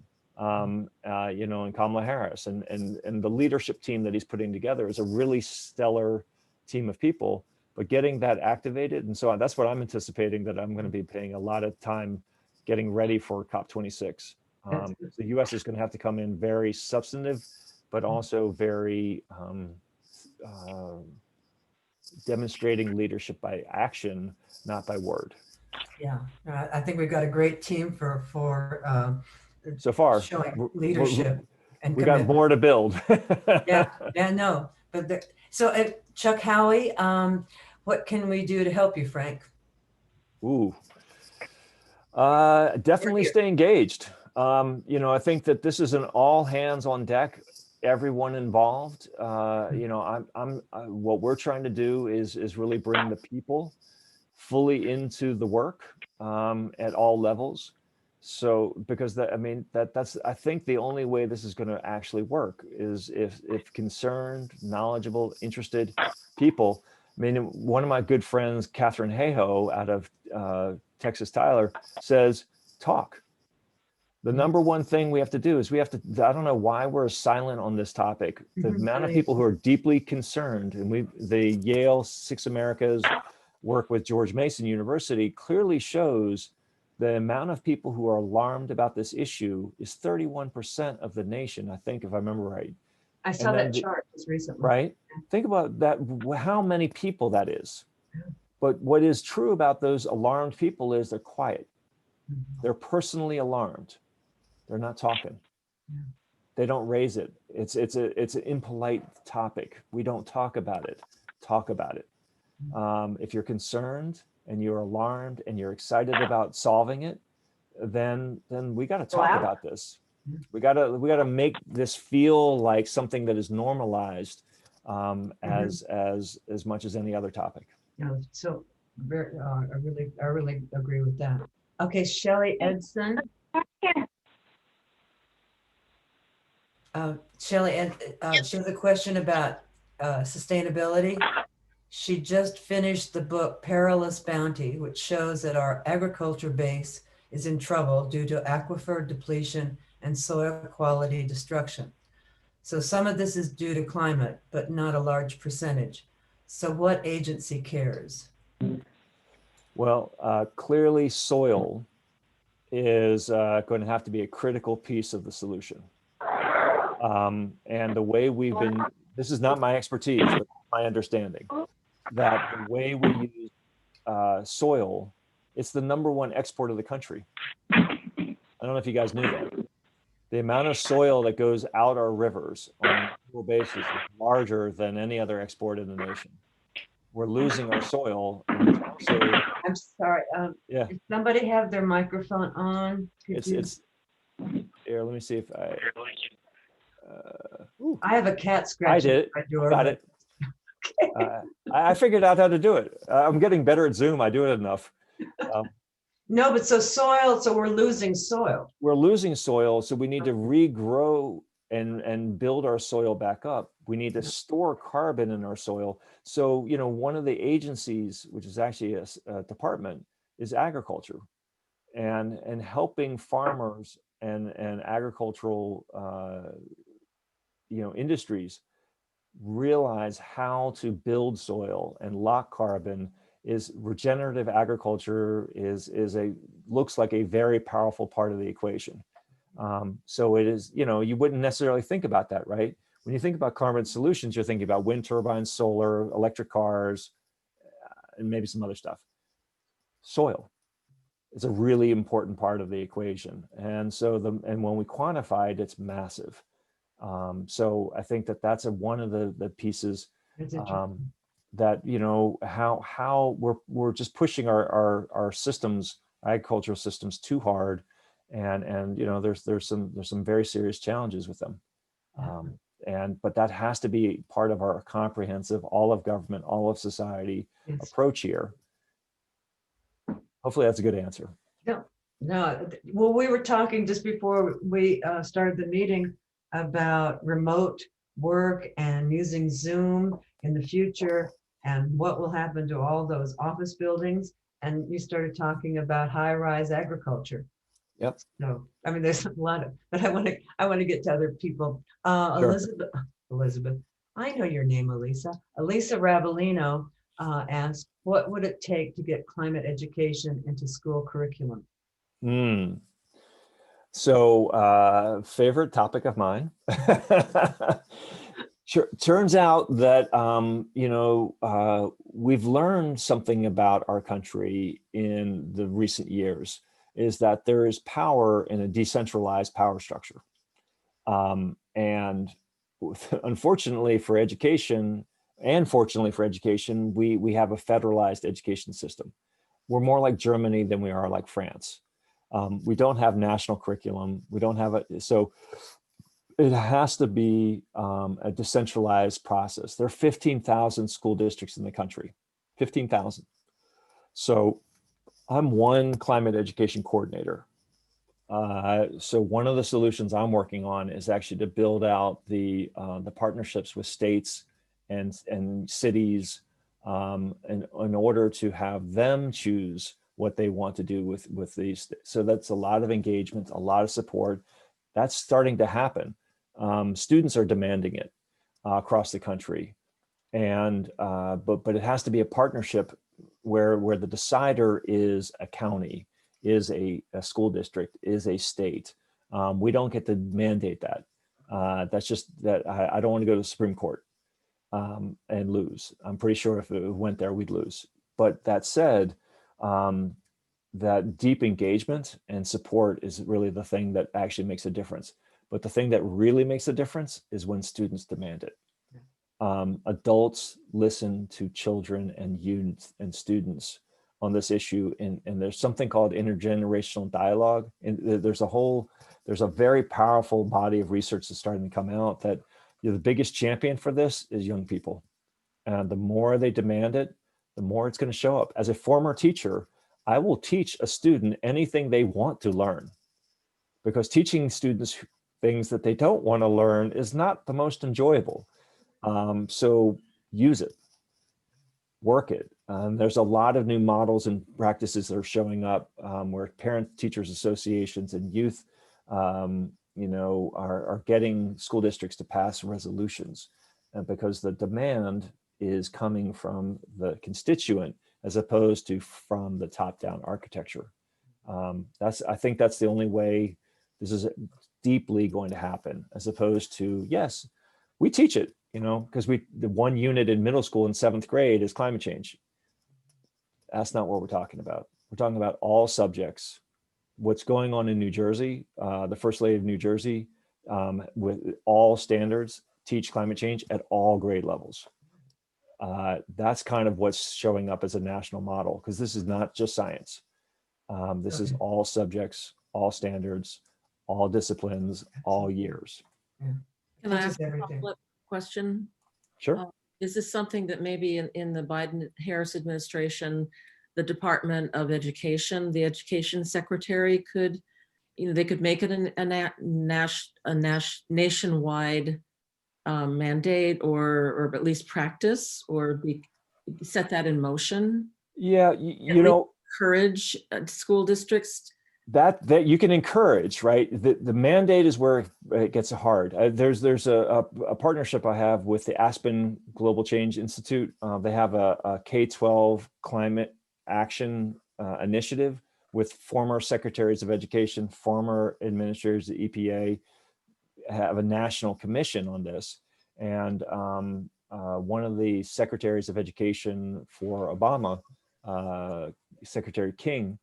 you know, and Kamala Harris, and the leadership team that he's putting together is a really stellar team of people. But getting that activated, and so on, that's what I'm anticipating, that I'm going to be paying a lot of time getting ready for COP26. The U.S. is going to have to come in very substantive, but also very demonstrating leadership by action, not by word. Yeah, I think we've got a great team for so far showing leadership and we got more to build. No, but so Chuck Howey, what can we do to help you, Frank? Ooh, definitely stay engaged. You know, I think that this is an all hands on deck, everyone involved. You know, what we're trying to do is really bring the people fully into the work at all levels. So, because that, I mean, that's, I think the only way this is going to actually work is if concerned, knowledgeable, interested people. I mean, one of my good friends, Catherine Hayhoe out of Texas Tyler, says, talk. The number one thing we have to do is we have to, I don't know why we're silent on this topic. The amount of people who are deeply concerned, and the Yale Six Americas work with George Mason University clearly shows the amount of people who are alarmed about this issue is 31% of the nation, I think, if I remember right. I saw that chart just recently. Right? Think about that, how many people that is. But what is true about those alarmed people is they're quiet. They're personally alarmed. They're not talking. They don't raise it. It's an impolite topic. We don't talk about it. Talk about it. If you're concerned and you're alarmed and you're excited about solving it, then we got to talk about this. We got to make this feel like something that is normalized as much as any other topic. Yeah, so very, I really agree with that. Okay, Shelley Edson. Shelley, she has a question about sustainability. She just finished the book Perilous Bounty, which shows that our agriculture base is in trouble due to aquifer depletion and soil quality destruction. So some of this is due to climate, but not a large percentage. So what agency cares? Well, clearly soil is going to have to be a critical piece of the solution. And the way we've been, this is not my expertise, but my understanding, that the way we use soil, it's the #1 export of the country. I don't know if you guys knew that. The amount of soil that goes out our rivers on an annual basis is larger than any other export in the nation. We're losing our soil. So, I'm sorry. Yeah. Does somebody have their microphone on? It's here. Let me see if I. I have a cat scratching. I did it. My door, Got it. I figured out how to do it. I'm getting better at Zoom. I do it enough. No, but so soil. So we're losing soil. We're losing soil, so we need to regrow and build our soil back up. We need to store carbon in our soil. So, you know, one of the agencies, which is actually a department, is agriculture, and helping farmers and agricultural industries realize how to build soil and lock carbon. Is regenerative agriculture looks like a very powerful part of the equation. So it is, you wouldn't necessarily think about that, right? When you think about carbon solutions, you're thinking about wind turbines, solar, electric cars, and maybe some other stuff. Soil is a really important part of the equation. And so and when we quantify it, it's massive. So I think that's one of the pieces that, how we're just pushing our systems, agricultural systems, too hard. And there's some very serious challenges with them. But that has to be part of our comprehensive, all of government, all of society approach here. Hopefully that's a good answer. No. Well, we were talking just before we started the meeting about remote work and using Zoom in the future and what will happen to all those office buildings. And you started talking about high-rise agriculture. Yep. So, I mean, there's a lot of, but I want to get to other people. Sure. Elizabeth, I know your name, Elisa. Elisa Ravellino asked, what would it take to get climate education into school curriculum? So, favorite topic of mine. Sure. Turns out that, we've learned something about our country in the recent years, is that there is power in a decentralized power structure. And unfortunately for education, and fortunately for education, we have a federalized education system. We're more like Germany than we are like France. We don't have national curriculum. We don't have so it has to be a decentralized process. There are 15,000 school districts in the country, 15,000. So I'm one climate education coordinator. So one of the solutions I'm working on is actually to build out the partnerships with states and cities in order to have them choose what they want to do with these. So that's a lot of engagement, a lot of support. That's starting to happen. Students are demanding it across the country, and but it has to be a partnership where the decider is a county, is a school district, is a state. We don't get to mandate that. That's just that I don't want to go to the Supreme Court and lose. I'm pretty sure if it went there, we'd lose. But that said, that deep engagement and support is really the thing that actually makes a difference. But the thing that really makes a difference is when students demand it. Adults listen to children and youth and students on this issue, and there's something called intergenerational dialogue, and there's a very powerful body of research that's starting to come out that the biggest champion for this is young people, and the more they demand it, the more it's going to show up. As a former teacher, I will teach a student anything they want to learn, because teaching students things that they don't want to learn is not the most enjoyable. So use it, work it. There's a lot of new models and practices that are showing up where parent teachers associations and youth, are getting school districts to pass resolutions, because the demand is coming from the constituent as opposed to from the top-down architecture. I think that's the only way this is deeply going to happen, as opposed to, yes, we teach it, because the one unit in middle school in 7th grade is climate change. That's not what we're talking about. We're talking about all subjects. What's going on in New Jersey, the First Lady of New Jersey, with all standards, teach climate change at all grade levels. That's kind of what's showing up as a national model, because this is not just science. This is all subjects, all standards, all disciplines, all years. Yeah. Can I Touches ask a everything. follow-up question? Sure. Is this something that maybe in the Biden-Harris administration, the Department of Education, the education secretary could, they could make it a nationwide mandate, or at least practice, or set that in motion? Yeah, Encourage school districts. that you can encourage, right? The mandate is where it gets hard. There's a partnership I have with the Aspen Global Change Institute. They have a K-12 climate action initiative with former secretaries of education, former administrators of the EPA, have a national commission on this. And one of the secretaries of education for Obama, Secretary King,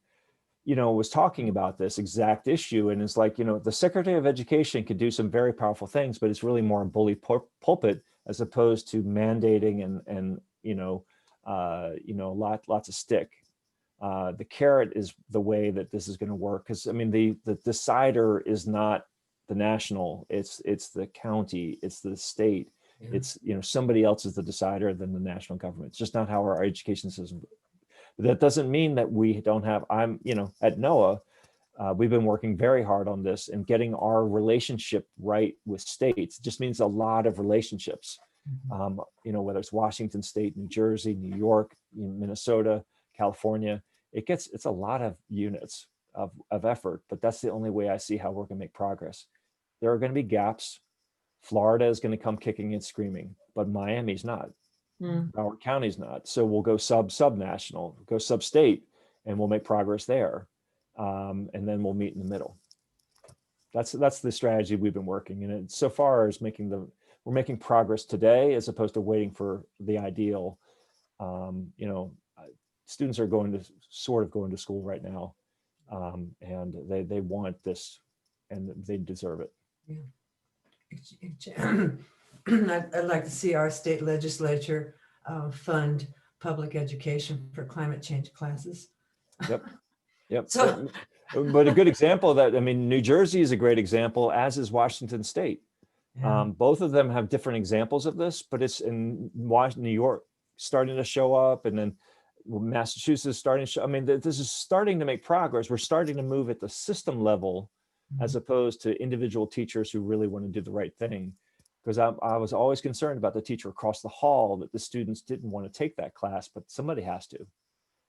was talking about this exact issue. And it's like, the Secretary of Education could do some very powerful things, but it's really more a bully pulpit as opposed to mandating and lots of stick. The carrot is the way that this is going to work. Because I mean, the decider is not the national, it's the county, it's the state. Yeah. It's, somebody else is the decider than the national government. It's just not how our education system. That doesn't mean that we don't have, at NOAA, we've been working very hard on this and getting our relationship right with states. It just means a lot of relationships, whether it's Washington State, New Jersey, New York, Minnesota, California, it's a lot of units of effort, but that's the only way I see how we're gonna make progress. There are gonna be gaps. Florida is gonna come kicking and screaming, but Miami's not. Howard County's not. So we'll go sub-national, go sub-state, and we'll make progress there. And then we'll meet in the middle. That's the strategy we've been working. And it, so far as we're making progress today as opposed to waiting for the ideal. Students are going to school right now. And they want this and they deserve it. Yeah. I'd like to see our state legislature fund public education for climate change classes. Yep. So, but a good example of that, I mean, New Jersey is a great example, as is Washington State. Yeah. Both of them have different examples of this, but it's in New York starting to show up. And then, Massachusetts is starting to show, I mean, this is starting to make progress. We're starting to move at the system level as opposed to individual teachers who really want to do the right thing. Because I was always concerned about the teacher across the hall, that the students didn't want to take that class, but somebody has to.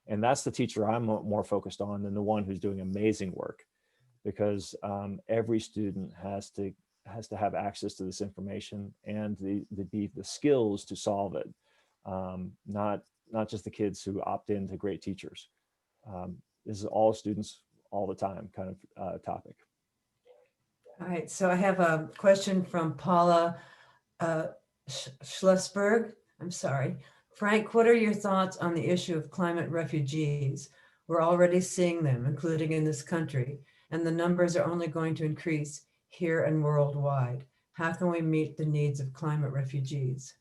And that's the teacher I'm more focused on than the one who's doing amazing work, because every student has to have access to this information and the skills to solve it. Not just the kids who opt into great teachers. This is all students all the time kind of topic. All right, so I have a question from Paula Schlesberg. I'm sorry. Frank, what are your thoughts on the issue of climate refugees? We're already seeing them, including in this country, and the numbers are only going to increase here and worldwide. How can we meet the needs of climate refugees?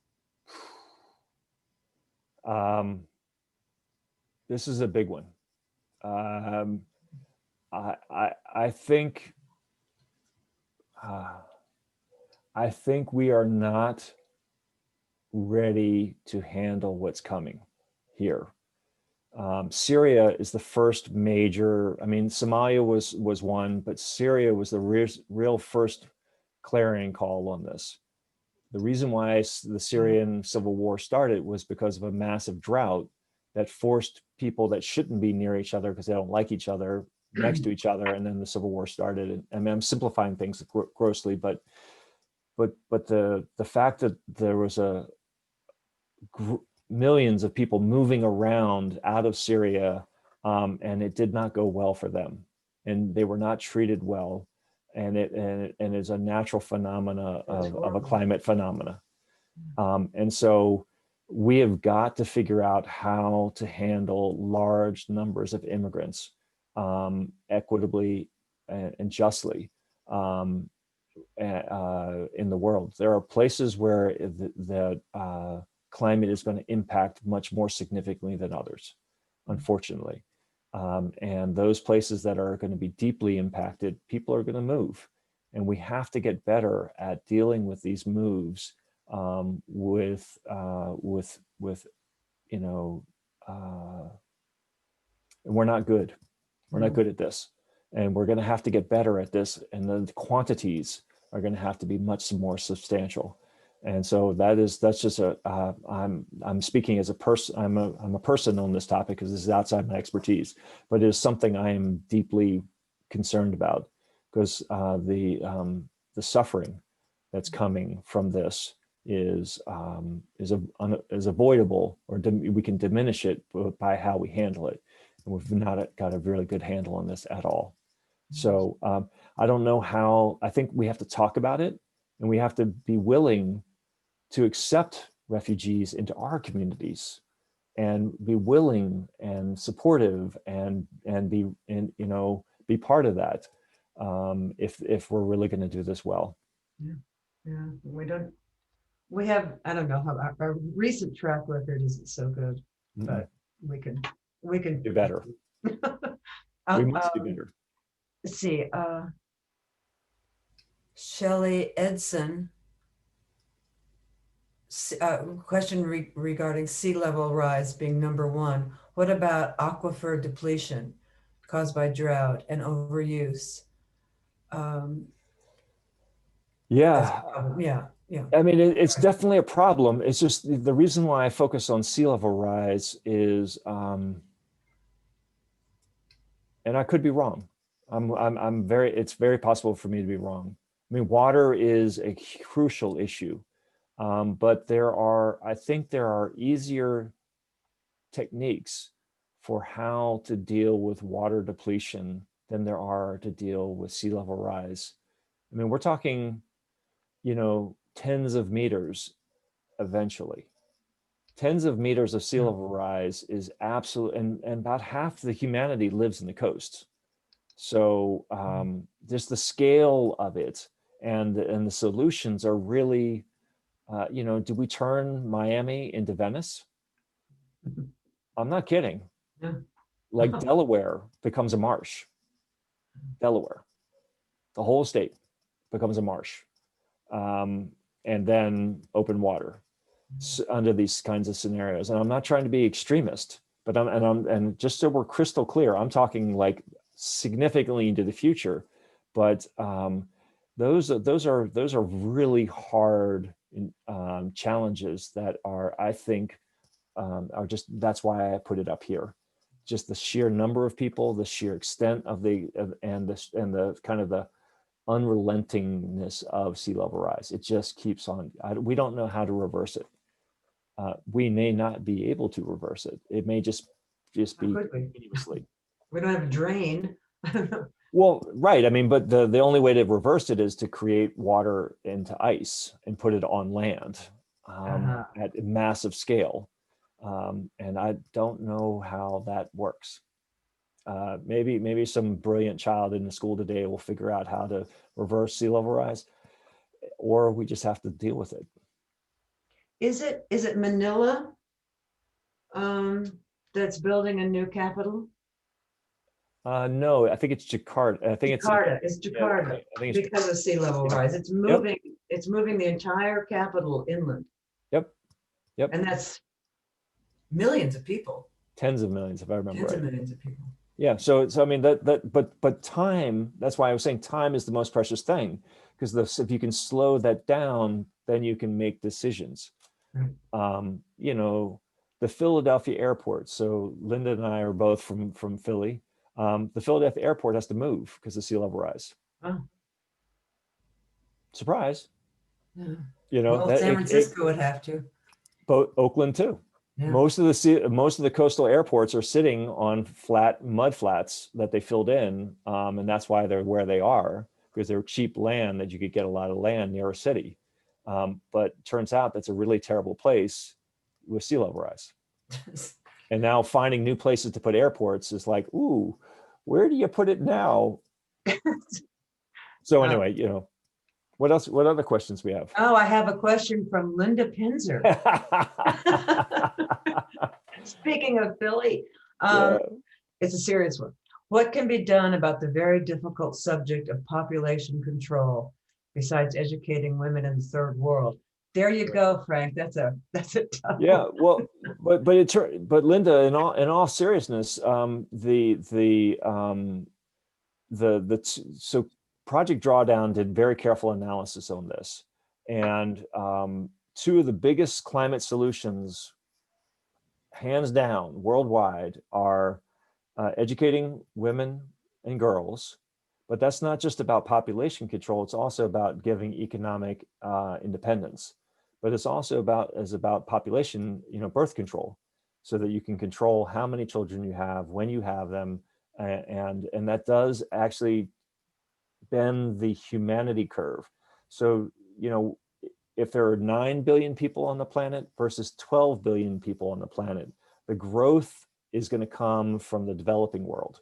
This is a big one. I think we are not ready to handle what's coming here. Syria is the first major, I mean, Somalia was one, but Syria was the real first clarion call on this. The reason why the Syrian civil war started was because of a massive drought that forced people that shouldn't be near each other because they don't like each other next to each other, and then the civil war started. And I mean, I'm simplifying things grossly, but the fact that there was millions of people moving around out of Syria, and it did not go well for them, and they were not treated well, and it's a natural phenomena of a climate phenomena, and so we have got to figure out how to handle large numbers of immigrants equitably and justly in the world. There are places where the climate is going to impact much more significantly than others, unfortunately. And those places that are going to be deeply impacted, people are going to move. And we have to get better at dealing with these moves with you know, we're not good. We're not good at this. And we're going to have to get better at this. And the quantities are going to have to be much more substantial. And so that's just I'm speaking as a person. I'm a person on this topic because this is outside my expertise, but it is something I am deeply concerned about, because the suffering that's coming from this is avoidable, or we can diminish it by how we handle it. And we've not got a really good handle on this at all. So I don't know how. I think we have to talk about it, and we have to be willing to accept refugees into our communities, and be willing and supportive and be part of that, if we're really going to do this well. Yeah, we have, I don't know how our recent track record isn't so good, but we can do better. We must do better. Let's see, Shelley Edson, question regarding sea level rise being '1. What about aquifer depletion caused by drought and overuse? Yeah. Yeah. I mean, it's definitely a problem. It's just the reason why I focus on sea level rise is, and I could be wrong. It's very possible for me to be wrong. I mean, water is a crucial issue, but I think there are easier techniques for how to deal with water depletion than there are to deal with sea level rise. I mean, we're talking, tens of meters eventually. Tens of meters of sea level rise is absolute, and about half the humanity lives in the coast. So just the scale of it and the solutions are really, do we turn Miami into Venice? I'm not kidding. Yeah. Like Delaware becomes a marsh. Delaware, the whole state becomes a marsh, and then open water under these kinds of scenarios. And I'm not trying to be extremist, But and just so we're crystal clear, I'm talking like significantly into the future. But those are really hard challenges that are, I think, are just, that's why I put it up here. Just the sheer number of people, the sheer extent of and the kind of the unrelentingness of sea level rise. It just keeps on. We don't know how to reverse it. We may not be able to reverse it. It may just be continuously. We don't have a drain. Well, right. I mean, but the only way to reverse it is to create water into ice and put it on land at a massive scale. And I don't know how that works. Maybe some brilliant child in the school today will figure out how to reverse sea level rise, or we just have to deal with it. Is it Manila that's building a new capital? No, I think it's Jakarta. I think Jakarta. it's Jakarta. I think it's Because of sea level rise. It's moving, it's moving the entire capital inland. Yep. And that's millions of people. Tens of millions, if I remember Tens right. of millions of people. Yeah. So I mean but time, that's why I was saying time is the most precious thing, because if you can slow that down, then you can make decisions. Right. You know, the Philadelphia airport. So Linda and I are both from Philly. The Philadelphia airport has to move because of sea level rise. Oh. Surprise. Yeah. You know, Well, that San Francisco would have to. But Oakland too. Yeah. Most of the coastal airports are sitting on flat mud flats that they filled in, and that's why they're where they are, because they're cheap land that you could get a lot of land near a city. But it turns out that's a really terrible place with sea level rise. And now finding new places to put airports is like, ooh, where do you put it now? So anyway, you know, what else? What other questions we have? Oh, I have a question from Linda Pinzer. Speaking of Philly, it's a serious one. What can be done about the very difficult subject of population control besides educating women in the third world? There you go, Frank. That's a tough Yeah, one. well, but Linda, in all seriousness, so Project Drawdown did very careful analysis on this, and two of the biggest climate solutions, hands down, worldwide, are educating women and girls. But that's not just about population control. It's also about giving economic independence. But it's also about population, you know, birth control, so that you can control how many children you have, when you have them, and that does actually bend the humanity curve. So, you know, if there are 9 billion people on the planet versus 12 billion people on the planet, the growth is going to come from the developing world,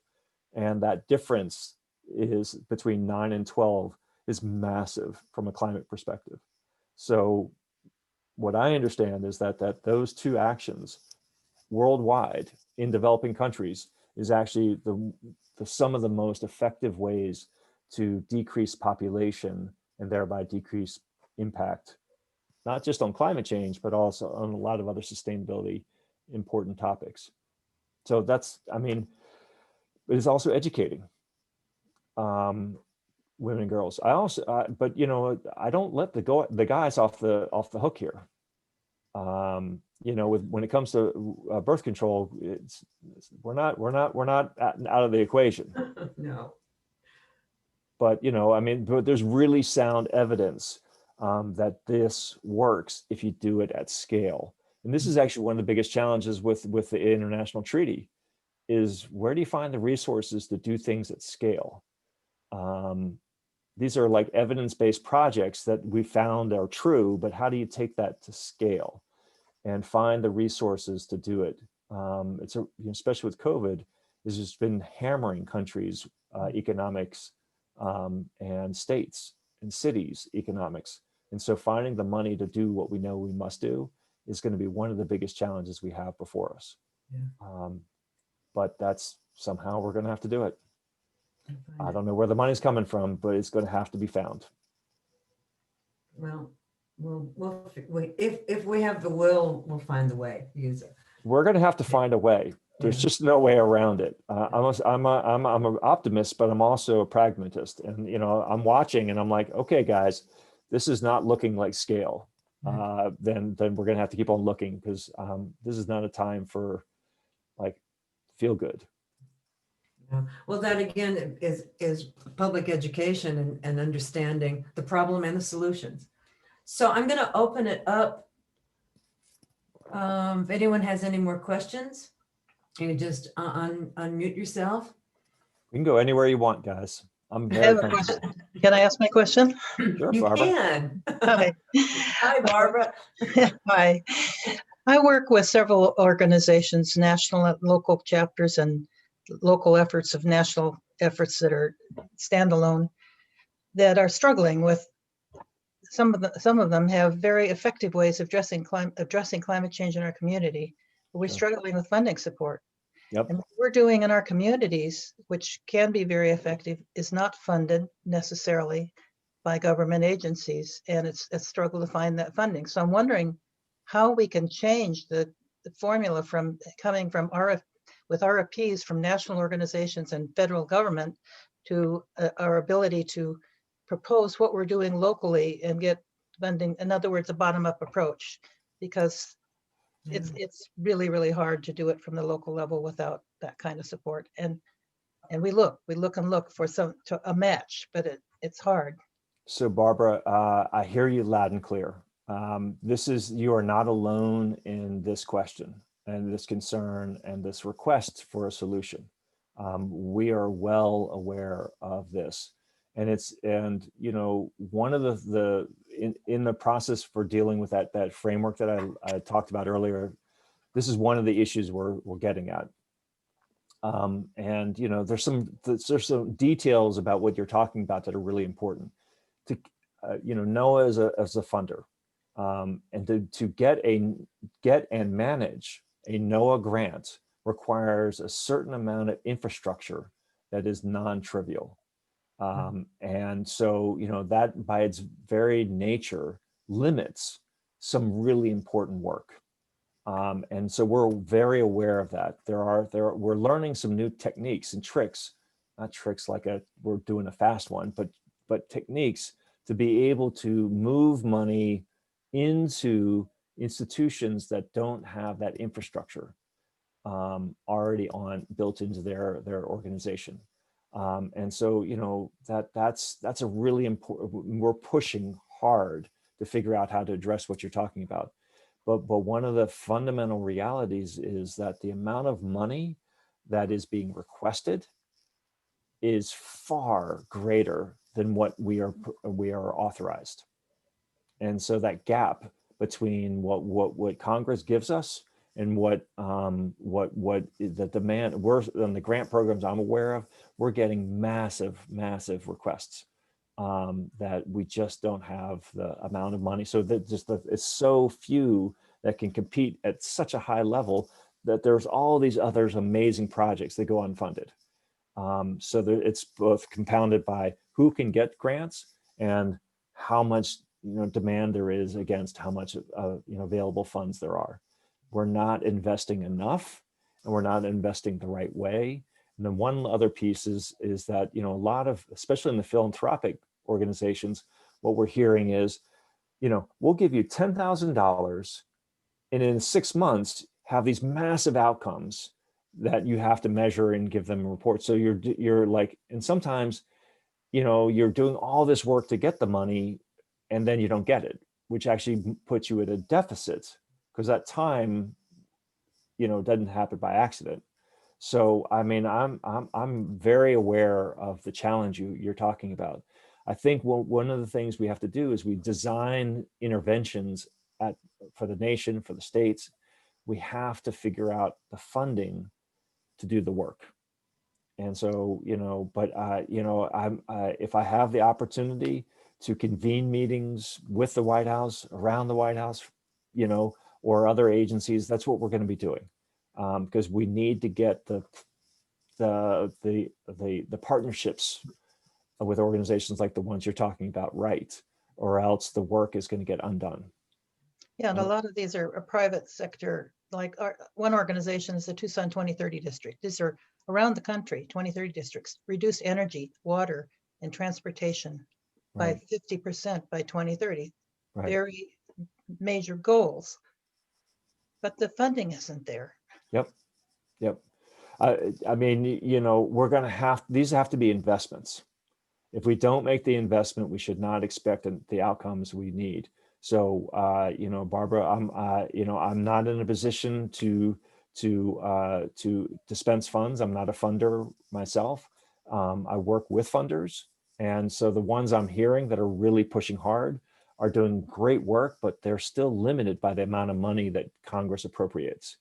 and that difference is between 9 and 12 is massive from a climate perspective. So what I understand is that those two actions worldwide in developing countries is actually some of the most effective ways to decrease population and thereby decrease impact, not just on climate change, but also on a lot of other sustainability important topics. So that's, I mean, it is also educating women and girls. I also, but you know, I don't let the guys off the hook here. You know, when it comes to birth control, we're not out of the equation. No. But you know, I mean, but there's really sound evidence that this works if you do it at scale. And this is actually one of the biggest challenges with the international treaty, is where do you find the resources to do things at scale? These are like evidence-based projects that we found are true, but how do you take that to scale and find the resources to do it? Especially with COVID, has just been hammering countries' economics and states and cities' economics. And so finding the money to do what we know we must do is going to be one of the biggest challenges we have before us. Yeah. But that's somehow we're going to have to do it. I don't know where the money's coming from, but it's going to have to be found. Well, if we have the will, we'll find the way to use it. We're going to have to find a way. There's just no way around it. I'm an optimist, but I'm also a pragmatist. And, I'm watching and I'm like, okay, guys, this is not looking like scale. Then we're going to have to keep on looking, because this is not a time for like feel good. Yeah. Well, that again is public education and understanding the problem and the solutions. So I'm going to open it up. If anyone has any more questions, you can just unmute yourself. You can go anywhere you want, guys. I'm I very have a comfortable. question. Can I ask my question? Sure, You Barbara. can. Hi. Hi, Barbara. Hi. I work with several organizations, national and local chapters, and local efforts of national efforts that are standalone, that are struggling with. Some of them have very effective ways of addressing climate change in our community. But we're Sure. struggling with funding support. Yep. And what we're doing in our communities, which can be very effective, is not funded necessarily by government agencies, and it's a struggle to find that funding. So I'm wondering how we can change the formula from coming from with RFPs from national organizations and federal government to our ability to propose what we're doing locally and get funding. In other words, a bottom-up approach, because it's really, really hard to do it from the local level without that kind of support. And we look for a match, but it's hard. So Barbara, I hear you loud and clear. You are not alone in this question and this concern and this request for a solution. We are well aware of this. And one of in the process for dealing with that framework that I talked about earlier, this is one of the issues we're getting at. There's some details about what you're talking about that are really important. NOAA as a funder, and to get and manage a NOAA grant requires a certain amount of infrastructure that is non-trivial. And so, that by its very nature limits some really important work. And so we're very aware of that. We're learning some new techniques and tricks, not tricks like we're doing a fast one, but techniques to be able to move money into institutions that don't have that infrastructure already built into their organization. And so, that's a really important, we're pushing hard to figure out how to address what you're talking about. But one of the fundamental realities is that the amount of money that is being requested is far greater than what we are authorized. And so that gap between what Congress gives us and what the demand, we're on the grant programs I'm aware of, we're getting massive requests that we just don't have the amount of money. So that it's so few that can compete at such a high level that there's all these others amazing projects that go unfunded. So it's both compounded by who can get grants and how much demand there is against how much available funds there are. We're not investing enough, and we're not investing the right way. And then one other piece is that a lot of, especially in the philanthropic organizations, what we're hearing is, we'll give you $10,000, and in 6 months have these massive outcomes that you have to measure and give them reports. So you're like, and sometimes, you're doing all this work to get the money, and then you don't get it, which actually puts you at a deficit, because that time, doesn't happen by accident. So, I mean, I'm very aware of the challenge you're talking about. I think one of the things we have to do is we design interventions for the nation, for the states. We have to figure out the funding to do the work. And so, if I have the opportunity to convene meetings with the White House, around the White House, or other agencies, that's what we're going to be doing, because we need to get the partnerships with organizations like the ones you're talking about right, or else the work is going to get undone. Yeah, and a Yep. lot of these are a private sector, like one organization is the Tucson 2030 district. These are around the country, 2030 districts, reduce energy, water, and transportation by Right, 50% by 2030. right. Very major goals, but the funding isn't there. Yep, yep. I mean, you know, we're going to these have to be investments. If we don't make the investment, we should not expect the outcomes we need. So, you know, Barbara, you know, I'm not in a position to dispense funds. I'm not a funder myself. I work with funders. And so the ones I'm hearing that are really pushing hard are doing great work, but they're still limited by the amount of money that Congress appropriates.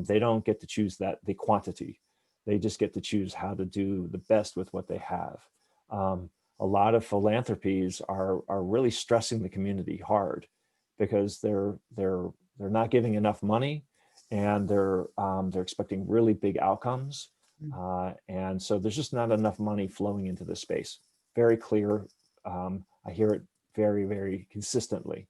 They don't get to choose the quantity. They just get to choose how to do the best with what they have. A lot of philanthropies are really stressing the community hard because they're not giving enough money, and they're expecting really big outcomes, and so there's just not enough money flowing into the space. Very clear. I hear it very, very consistently.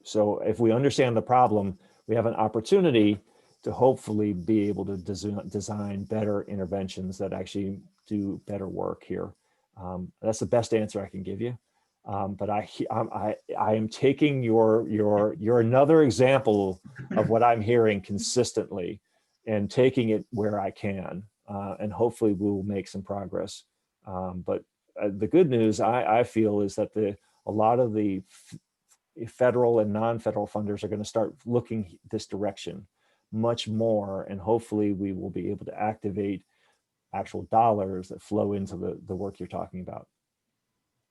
So if we understand the problem, we have an opportunity to hopefully be able to design better interventions that actually do better work here. That's the best answer I can give you. But I am taking you're another example of what I'm hearing consistently, and taking it where I can, and hopefully we'll make some progress. But the good news I feel is that a lot of the federal and non-federal funders are going to start looking this direction much more, and hopefully we will be able to activate actual dollars that flow into the work you're talking about.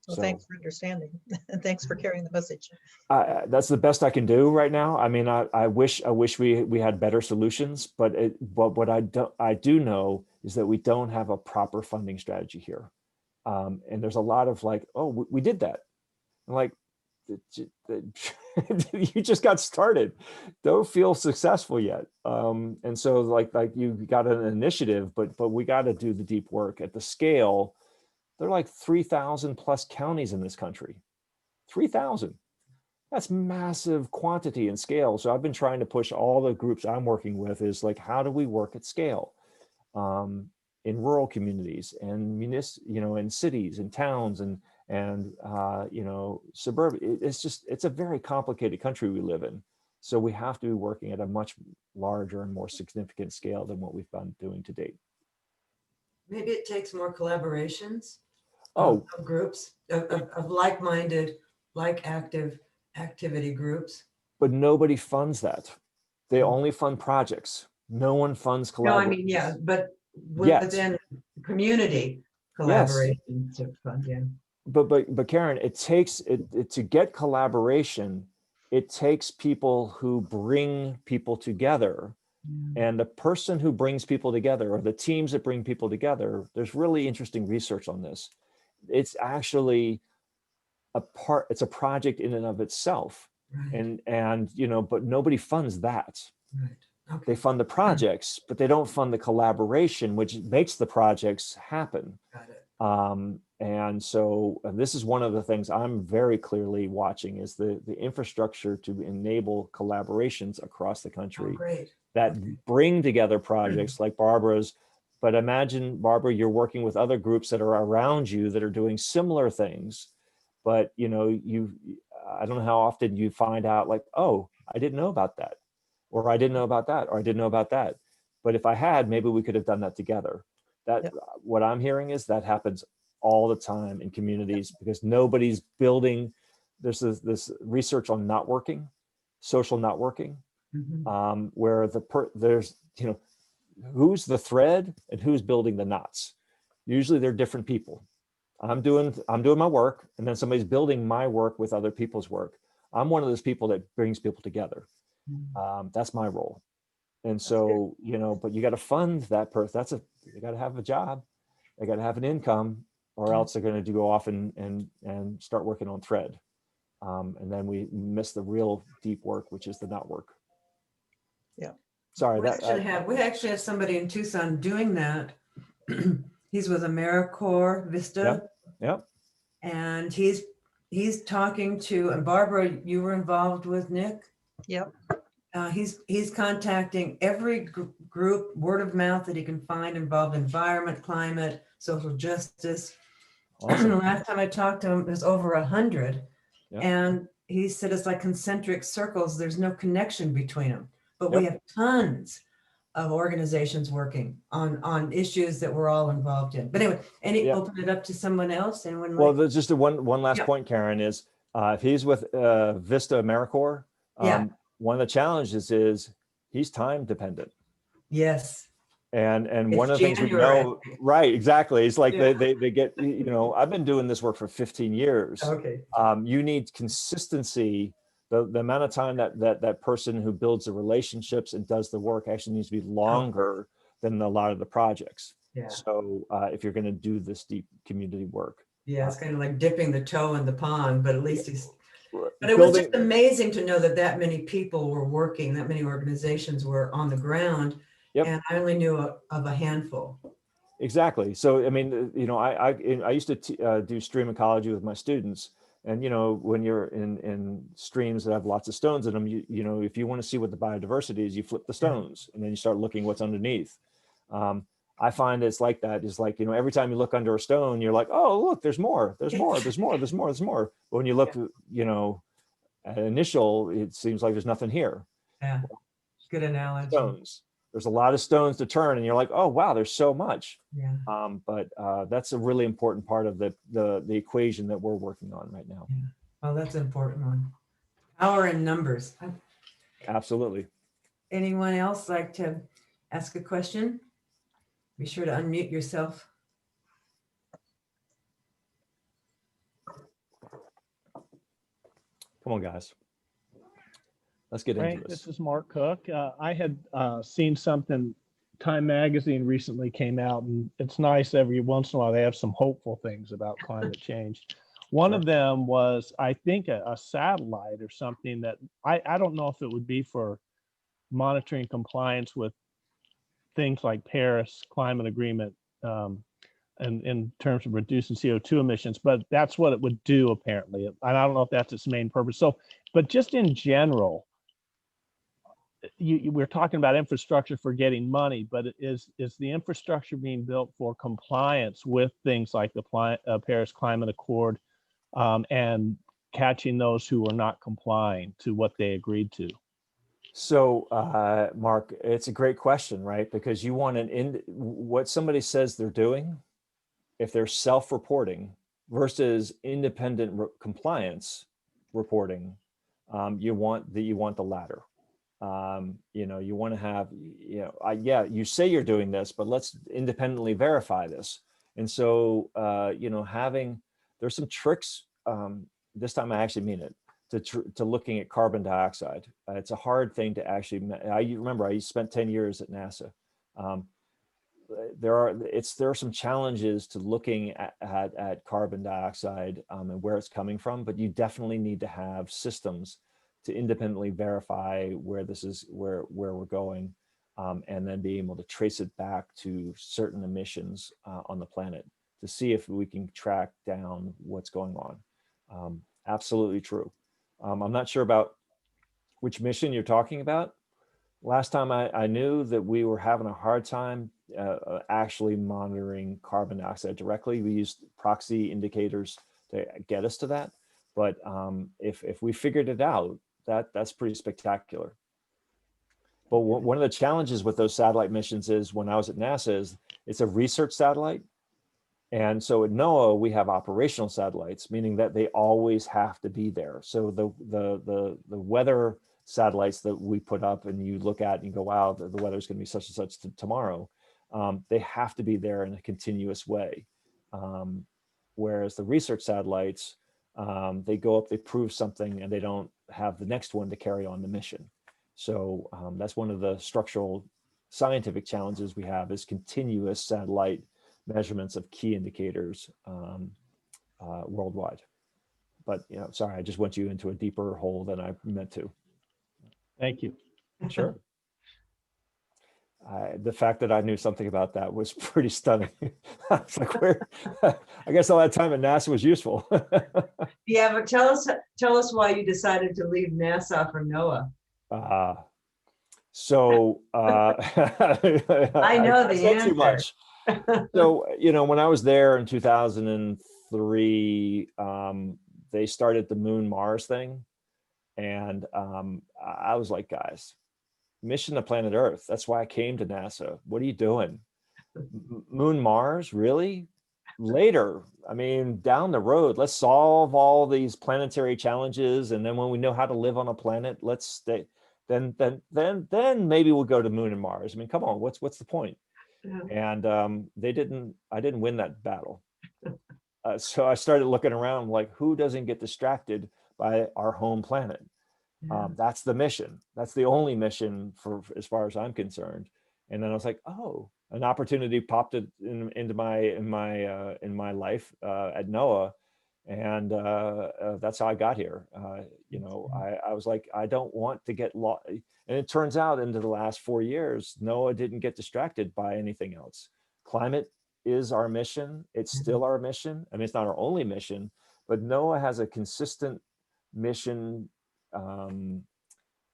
Well, So thanks for understanding and thanks for carrying the message. that's the best I can do right now. I mean, I wish we had better solutions, but what I do know is that we don't have a proper funding strategy here, and there's a lot of like, oh, we did that. I'm like, you just got started. Don't feel successful yet. And so like you got an initiative, but we got to do the deep work at the scale. There are like 3,000 plus counties in this country. 3,000. That's massive quantity and scale. So I've been trying to push all the groups I'm working with is like, how do we work at scale? In rural communities and in cities and towns and suburban. It's a very complicated country we live in. So we have to be working at a much larger and more significant scale than what we've been doing to date. Maybe it takes more collaborations of groups, of like-minded, activity groups. But nobody funds that. They only fund projects. No one funds collaboration. No, I mean, yeah, but within community collaboration to fund, yeah. But Karen, it takes to get collaboration, it takes people who bring people together. And the person who brings people together, or the teams that bring people together, there's really interesting research on this. It's actually it's a project in and of itself. Right. And but nobody funds that. Right. Okay. They fund the projects, but they don't fund the collaboration, which makes the projects happen. Got it. And so this is one of the things I'm very clearly watching is the infrastructure to enable collaborations across the country that bring together projects like Barbara's. But imagine, Barbara, you're working with other groups that are around you that are doing similar things. But I don't know how often you find out like, oh, I didn't know about that, or I didn't know about that, or I didn't know about that. But if I had, maybe we could have done that together. What I'm hearing is that happens all the time in communities because nobody's building. There's this research on social networking, where there's who's the thread and who's building the knots. Usually they're different people. I'm doing my work, and then somebody's building my work with other people's work. I'm one of those people that brings people together. That's my role. And so, but you got to fund that person. You got to have a job. They got to have an income, or else they're going to go off and start working on thread. And then we miss the real deep work, which is the knot work. Yeah. Sorry. We actually have somebody in Tucson doing that. He's with AmeriCorps Vista. Yep. And he's he's talking to, and Barbara, you were involved with Nick? Yep. He's contacting every group, word of mouth that he can find involved in environment, climate, social justice. The Awesome. last time I talked to him, there's over 100. Yeah. And he said it's like concentric circles. There's no connection between them. But Yep. we have tons of organizations working on issues that we're all involved in. But anyway, Yeah. open it up to someone else. Anyone Well, like? there's just one last Yeah. point, Karen, is if he's with Vista AmeriCorps, Yeah. one of the challenges is he's time dependent. Yes. And one It's of the things we January. know, right, exactly. It's like Yeah. they get, you know, I've been doing this work for 15 years. Okay. You need consistency. The amount of time that person who builds the relationships and does the work actually needs to be longer than a lot of the projects. Yeah. So if you're going to do this deep community work. Yeah, it's kind of like dipping the toe in the pond, but at least he's, But but it was just amazing to know that that many people were working, that many organizations were on the ground. Yep. And I only knew of a handful. Exactly. So, I mean, you know, I used to do stream ecology with my students. And, you know, when you're in streams that have lots of stones in them, you know, if you want to see what the biodiversity is, you flip the stones and then you start looking what's underneath. I find it's like that. It's like, you know, every time you look under a stone, you're like, oh, look, there's more, there's more, there's more, there's more, there's more. But when you look, you know, at initial, it seems like there's nothing here. Yeah, good analogy. Stones. There's a lot of stones to turn and you're like, oh, wow, there's so much. Yeah. But that's a really important part of the equation that we're working on right now. Yeah. Well, that's an important one. Power in numbers. Absolutely. Anyone else like to ask a question? Be sure to unmute yourself. Come on, guys. Let's get Frank, into this. this is Mark Cook. I had seen something, Time Magazine recently came out, and it's nice every once in a while they have some hopeful things about climate change. One of them was, I think, a satellite or something that I don't know if it would be for monitoring compliance with things like Paris Climate Agreement and in terms of reducing CO2 emissions, but that's what it would do apparently. And I don't know if that's its main purpose. So, but just in general, we're talking about infrastructure for getting money, but is the infrastructure being built for compliance with things like the Paris Climate Accord and catching those who are not complying to what they agreed to? So, Mark, it's a great question, right? Because you want what somebody says they're doing, if they're self-reporting versus independent compliance reporting, you want the latter. You know, you want to have, you know, yeah, you say you're doing this, but let's independently verify this. And so, you know, there's some tricks. This time I actually mean it. To looking at carbon dioxide. It's a hard thing to actually, I remember I spent 10 years at NASA. There are some challenges to looking at carbon dioxide and where it's coming from, but you definitely need to have systems to independently verify where we're going, and then be able to trace it back to certain emissions on the planet to see if we can track down what's going on. Absolutely true. I'm not sure about which mission you're talking about. Last time I knew that we were having a hard time actually monitoring carbon dioxide directly. We used proxy indicators to get us to that. But if we figured it out, that's pretty spectacular. But one of the challenges with those satellite missions is, when I was at NASA, is it's a research satellite. And so at NOAA, we have operational satellites, meaning that they always have to be there. So the weather satellites that we put up and you look at and you go, wow, the weather's going to be such and such tomorrow. They have to be there in a continuous way. Whereas the research satellites, they go up, they prove something, and they don't have the next one to carry on the mission. So that's one of the structural scientific challenges we have, is continuous satellite measurements of key indicators worldwide. But, you know, sorry, I just went you into a deeper hole than I meant to. Thank you. Sure. The fact that I knew something about that was pretty stunning. I was like, I guess all that time at NASA was useful. Yeah, but tell us why you decided to leave NASA for NOAA. So I know the said too answer. much. So, when I was there in 2003, they started the Moon Mars thing. And I was like, guys, mission to planet Earth. That's why I came to NASA. What are you doing? Moon Mars, really? Later. I mean, down the road, let's solve all these planetary challenges. And then when we know how to live on a planet, let's stay. Then maybe we'll go to Moon and Mars. I mean, come on, what's the point? Yeah. And I didn't win that battle. So I started looking around like, who doesn't get distracted by our home planet? Yeah. That's the mission. That's the only mission for as far as I'm concerned. And then I was like, oh, an opportunity popped into my life at NOAA, and that's how I got here. I was like, I don't want to get lost. And it turns out, into the last 4 years, NOAA didn't get distracted by anything else. Climate is our mission. It's still our mission. I mean, it's not our only mission, but NOAA has a consistent mission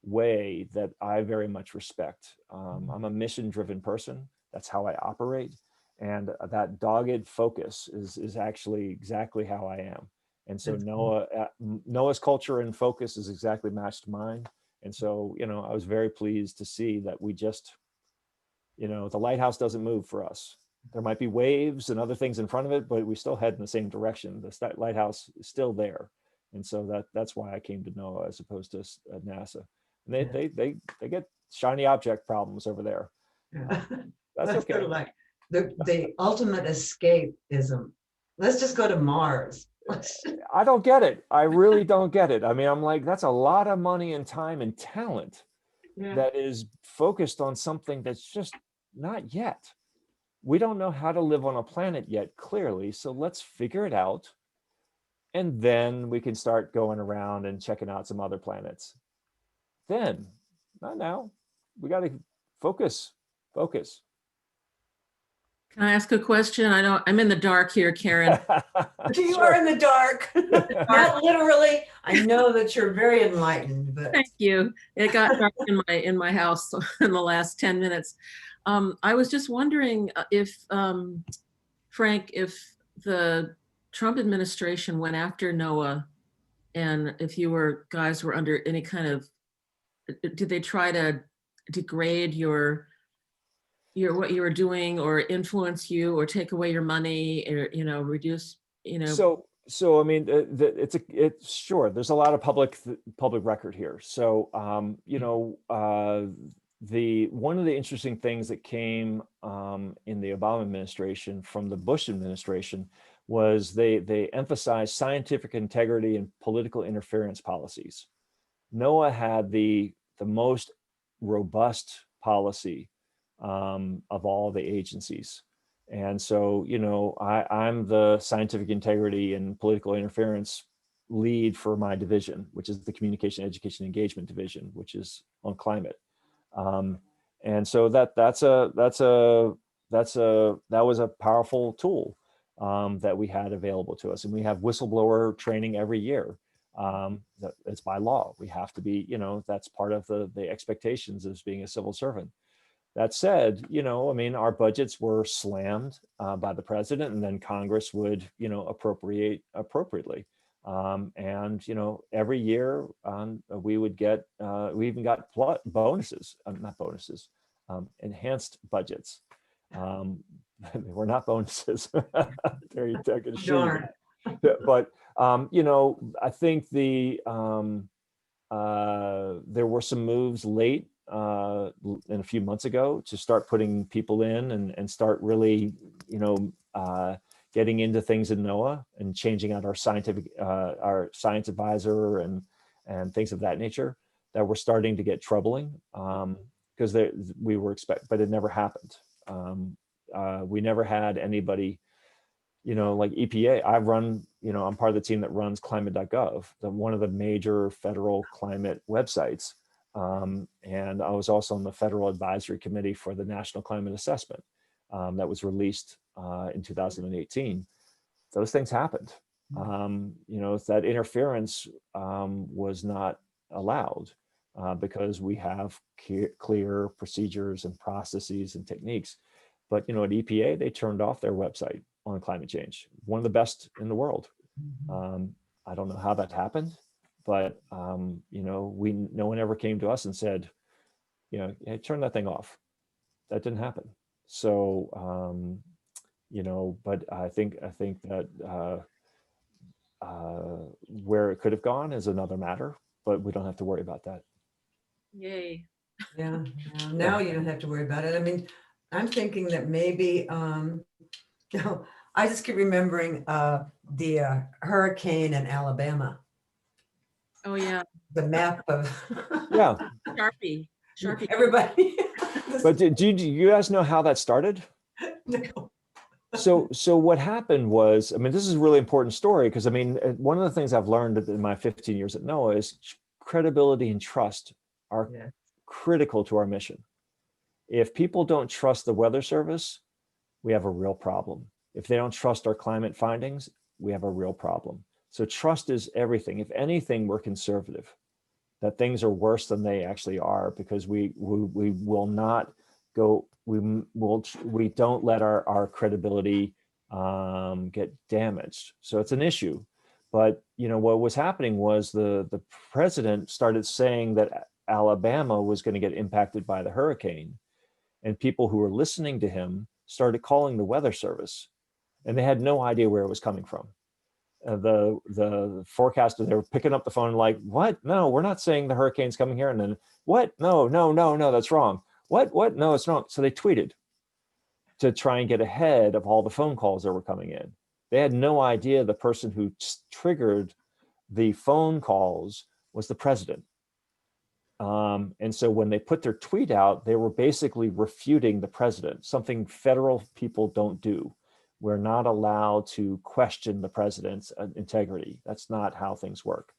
way that I very much respect. I'm a mission-driven person. That's how I operate. And that dogged focus is actually exactly how I am. And so NOAA's culture and focus is exactly matched mine. And so, I was very pleased to see that we just, the lighthouse doesn't move for us. There might be waves and other things in front of it, but we still head in the same direction. The lighthouse is still there. And so that's why I came to NOAA as opposed to NASA. And they get shiny object problems over there. Yeah. That's okay. Sort of like the ultimate escapism. Let's just go to Mars. I don't get it. I really don't get it. I mean, I'm like, that's a lot of money and time and talent that is focused on something that's just not yet. We don't know how to live on a planet yet, clearly. So let's figure it out. And then we can start going around and checking out some other planets. Then, not now. We got to focus. Can I ask a question? I know I'm in the dark here, Karen. You are in the dark. Not literally. I know that you're very enlightened, but Thank you. It got dark in my house in the last 10 minutes. I was just wondering if, Frank, if the Trump administration went after NOAA, and if you guys were under any kind of, did they try to degrade your what you were doing, or influence you, or take away your money, or reduce, So I mean, it's sure there's a lot of public record here. So one of the interesting things that came in the Obama administration from the Bush administration was they emphasized scientific integrity and political interference policies. NOAA had the most robust policy of all the agencies. And so, I'm the scientific integrity and political interference lead for my division, which is the Communication, Education, Engagement division, which is on climate. And so that was a powerful tool that we had available to us. And we have whistleblower training every year. It's by law. We have to be, that's part of the expectations as being a civil servant. That said, I mean, our budgets were slammed by the president, and then Congress would, appropriate appropriately. And, every year we would get, we even got bonuses, not bonuses, enhanced budgets. They were not bonuses. There you go. darn. But, I think there were some moves late in a few months ago to start putting people in and start really, getting into things in NOAA and changing out our science advisor and things of that nature that were starting to get troubling because we were but it never happened. We never had anybody, like EPA. I'm part of the team that runs climate.gov, one of the major federal climate websites. And I was also on the Federal Advisory Committee for the National Climate Assessment that was released in 2018. Those things happened. You know, that interference was not allowed because we have clear procedures and processes and techniques. But, you know, at EPA, they turned off their website on climate change, one of the best in the world. I don't know how that happened, but, you know, no one ever came to us and said, you know, hey, turn that thing off. That didn't happen. So, you know, but I think that where it could have gone is another matter, but we don't have to worry about that. Yay. Yeah, now you don't have to worry about it. I mean, I'm thinking that maybe, you know, I just keep remembering the hurricane in Alabama, Oh, yeah. the map of Yeah, Sharpie. everybody. but do you guys know how that started? No. So what happened was, I mean, this is a really important story because, I mean, one of the things I've learned in my 15 years at NOAA is credibility and trust are Yeah. critical to our mission. If people don't trust the Weather Service, we have a real problem. If they don't trust our climate findings, we have a real problem. So trust is everything. If anything, we're conservative, that things are worse than they actually are, because we will not go, we don't let our credibility get damaged. So it's an issue. But, you know, what was happening was the president started saying that Alabama was going to get impacted by the hurricane, and people who were listening to him started calling the Weather Service, and they had no idea where it was coming from. The forecaster, they were picking up the phone like, what? No, we're not saying the hurricane's coming here. And then, what? No, that's wrong. What? No, it's wrong. So they tweeted to try and get ahead of all the phone calls that were coming in. They had no idea the person who triggered the phone calls was the president. And so when they put their tweet out, they were basically refuting the president, something federal people don't do. We're not allowed to question the president's integrity. That's not how things work.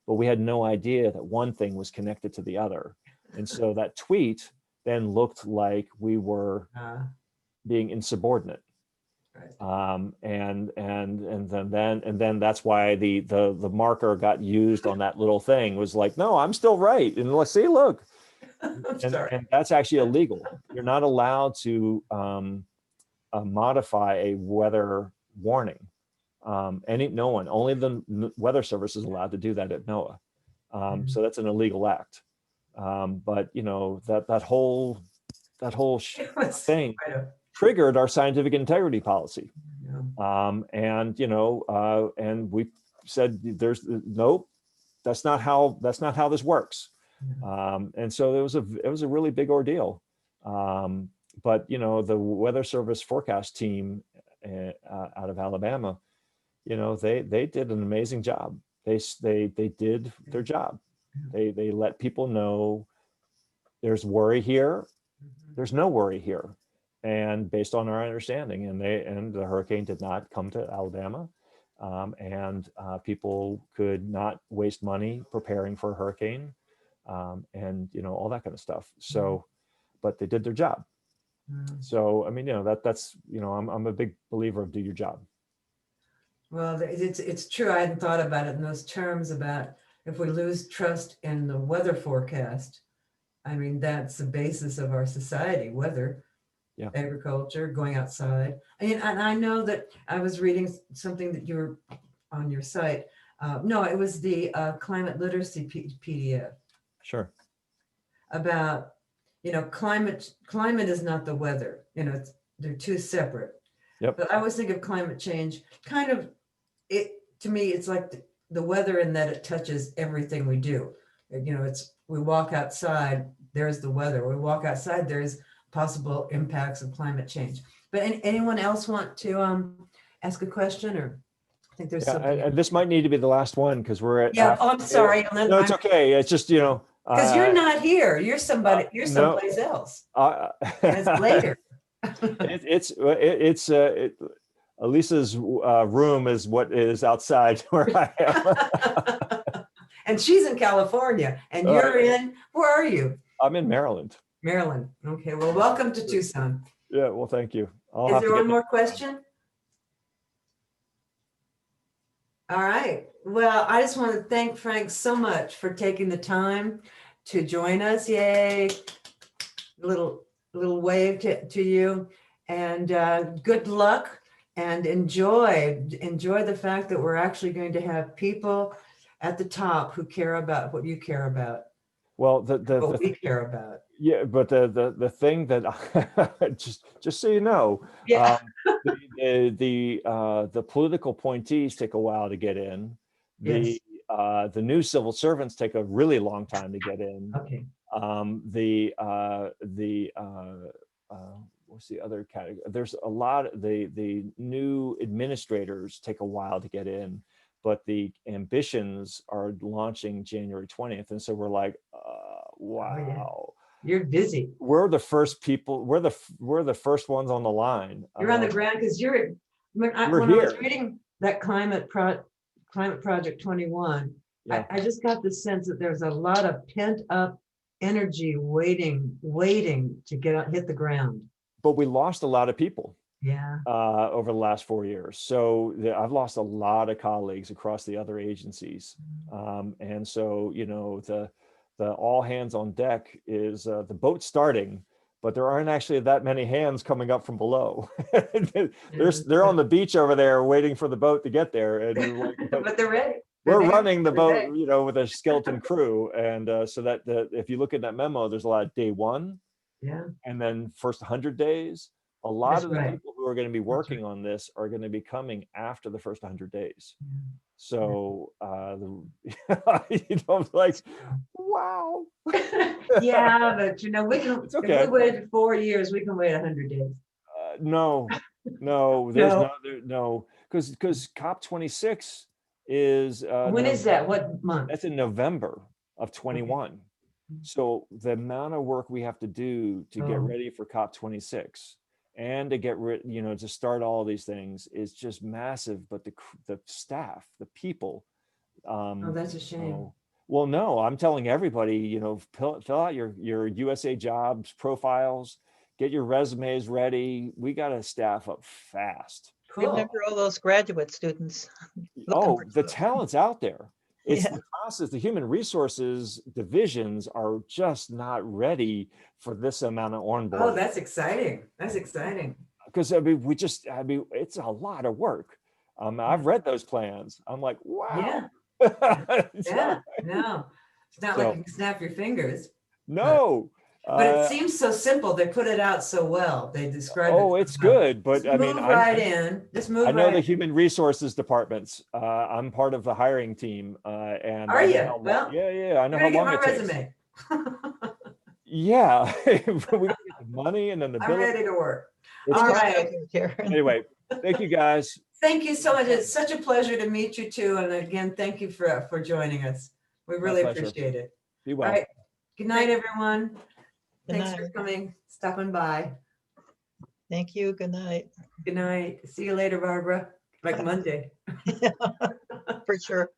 But we had no idea that one thing was connected to the other. And so that tweet then looked like we were being insubordinate. Right. And then that's why the marker got used on that little thing, was like, no, I'm still right. And let's see, look. And that's actually illegal. You're not allowed to modify a weather warning. No one, only the Weather Service is allowed to do that at NOAA. So that's an illegal act. But you know, that whole thing triggered our scientific integrity policy. Yeah. And you know, and we said, there's nope, that's not how this works. And so it was a really big ordeal. But you know, the Weather Service forecast team out of Alabama, you know, they did an amazing job. They did their job. They let people know there's worry here, there's no worry here, and based on our understanding, and the hurricane did not come to Alabama, and people could not waste money preparing for a hurricane, and you know, all that kind of stuff. So, but they did their job. So, I mean, you know, that's, you know, I'm a big believer of do your job. Well, it's true. I hadn't thought about it in those terms, about if we lose trust in the weather forecast. I mean, that's the basis of our society, weather, agriculture, going outside. And I know that I was reading something that you were on your site. No, it was the climate literacy PDF. Sure. About, you know, climate is not the weather, you know, they're two separate. Yep. But I always think of climate change kind of, to me, it's like the weather, in that it touches everything we do. You know, we walk outside, there's the weather. We walk outside, there's possible impacts of climate change. But anyone else want to ask a question, or I think there's something. And this might need to be the last one, because we're at. Yeah, I'm sorry. No, it's okay. It's just, you know. Because you're not here. You're someplace else. It's later. It's Elisa's room is what is outside where I am. And she's in California, and you're in, where are you? I'm in Maryland. Maryland. Okay, well, welcome to Tucson. Yeah, well, thank you. Is there one more question? All right. Well, I just want to thank Frank so much for taking the time to join us. Yay. Little wave to you, and good luck, and enjoy the fact that we're actually going to have people at the top who care about what you care about, Well, what we care about. yeah, but the thing that just so you know, Yeah. the political appointees take a while to get in. Yes. The new civil servants take a really long time to get in. Okay. What's the other category? There's a lot. The new administrators take a while to get in, but the ambitions are launching January 20th, and so we're like, wow. You're busy. We're the first people. We're the first ones on the line. You're on the ground because when I We're was here. reading that Climate Project 21, Yeah. I just got the sense that there's a lot of pent up energy waiting to hit the ground. But we lost a lot of people Yeah. over the last 4 years. So I've lost a lot of colleagues across the other agencies. And so, you know, the all hands on deck is the boat starting, but there aren't actually that many hands coming up from below. They're on the beach over there waiting for the boat to get there. And you're like, But they're ready. we're running the boat, you know, with a skeleton crew. And so that if you look at that memo, there's a lot of day one. Yeah. And then first 100 days, a lot That's of the right. people who are going to be working on this are going to be coming after the first 100 days. So, you know, like, wow. Yeah, but you know, we can, It's okay. if we waited 4 years, we can wait 100 days. No, there's no, because COP26 is. When is that? What month? That's in November of 21. So the amount of work we have to do to get ready for COP26 and to get rid, you know, to start all these things is just massive. But the staff, the people. Oh, that's a shame. Well, no, I'm telling everybody, you know, fill out your USA Jobs profiles, get your resumes ready. We got to staff up fast. Cool. Remember all those graduate students. Oh, the talent's out there. It's Yeah. the process. The human resources divisions are just not ready for this amount of onboarding. Oh, that's exciting. That's exciting. Because I mean, it's a lot of work. I've read those plans. I'm like, wow. Yeah. No, it's not like you can snap your fingers. No. But it seems so simple. They put it out so well. They describe it. Oh, it's good. But Just I mean, move right in. Just move I know right the in. human resources departments. I'm part of the hiring team. And Are you? Well, yeah. I know I'm how gonna long get it my takes. resume. Yeah. We gotta get the money and then the I'm bill. ready to work. It's All good. right. Anyway, thank you guys. Thank you so much. It's such a pleasure to meet you too. And again, thank you for joining us. We really pleasure. appreciate it. Be All well. right. Good night, everyone. Good Thanks for night. coming, stopping by. Thank you. Good night. Good night. See you later, Barbara. Like Monday. For sure.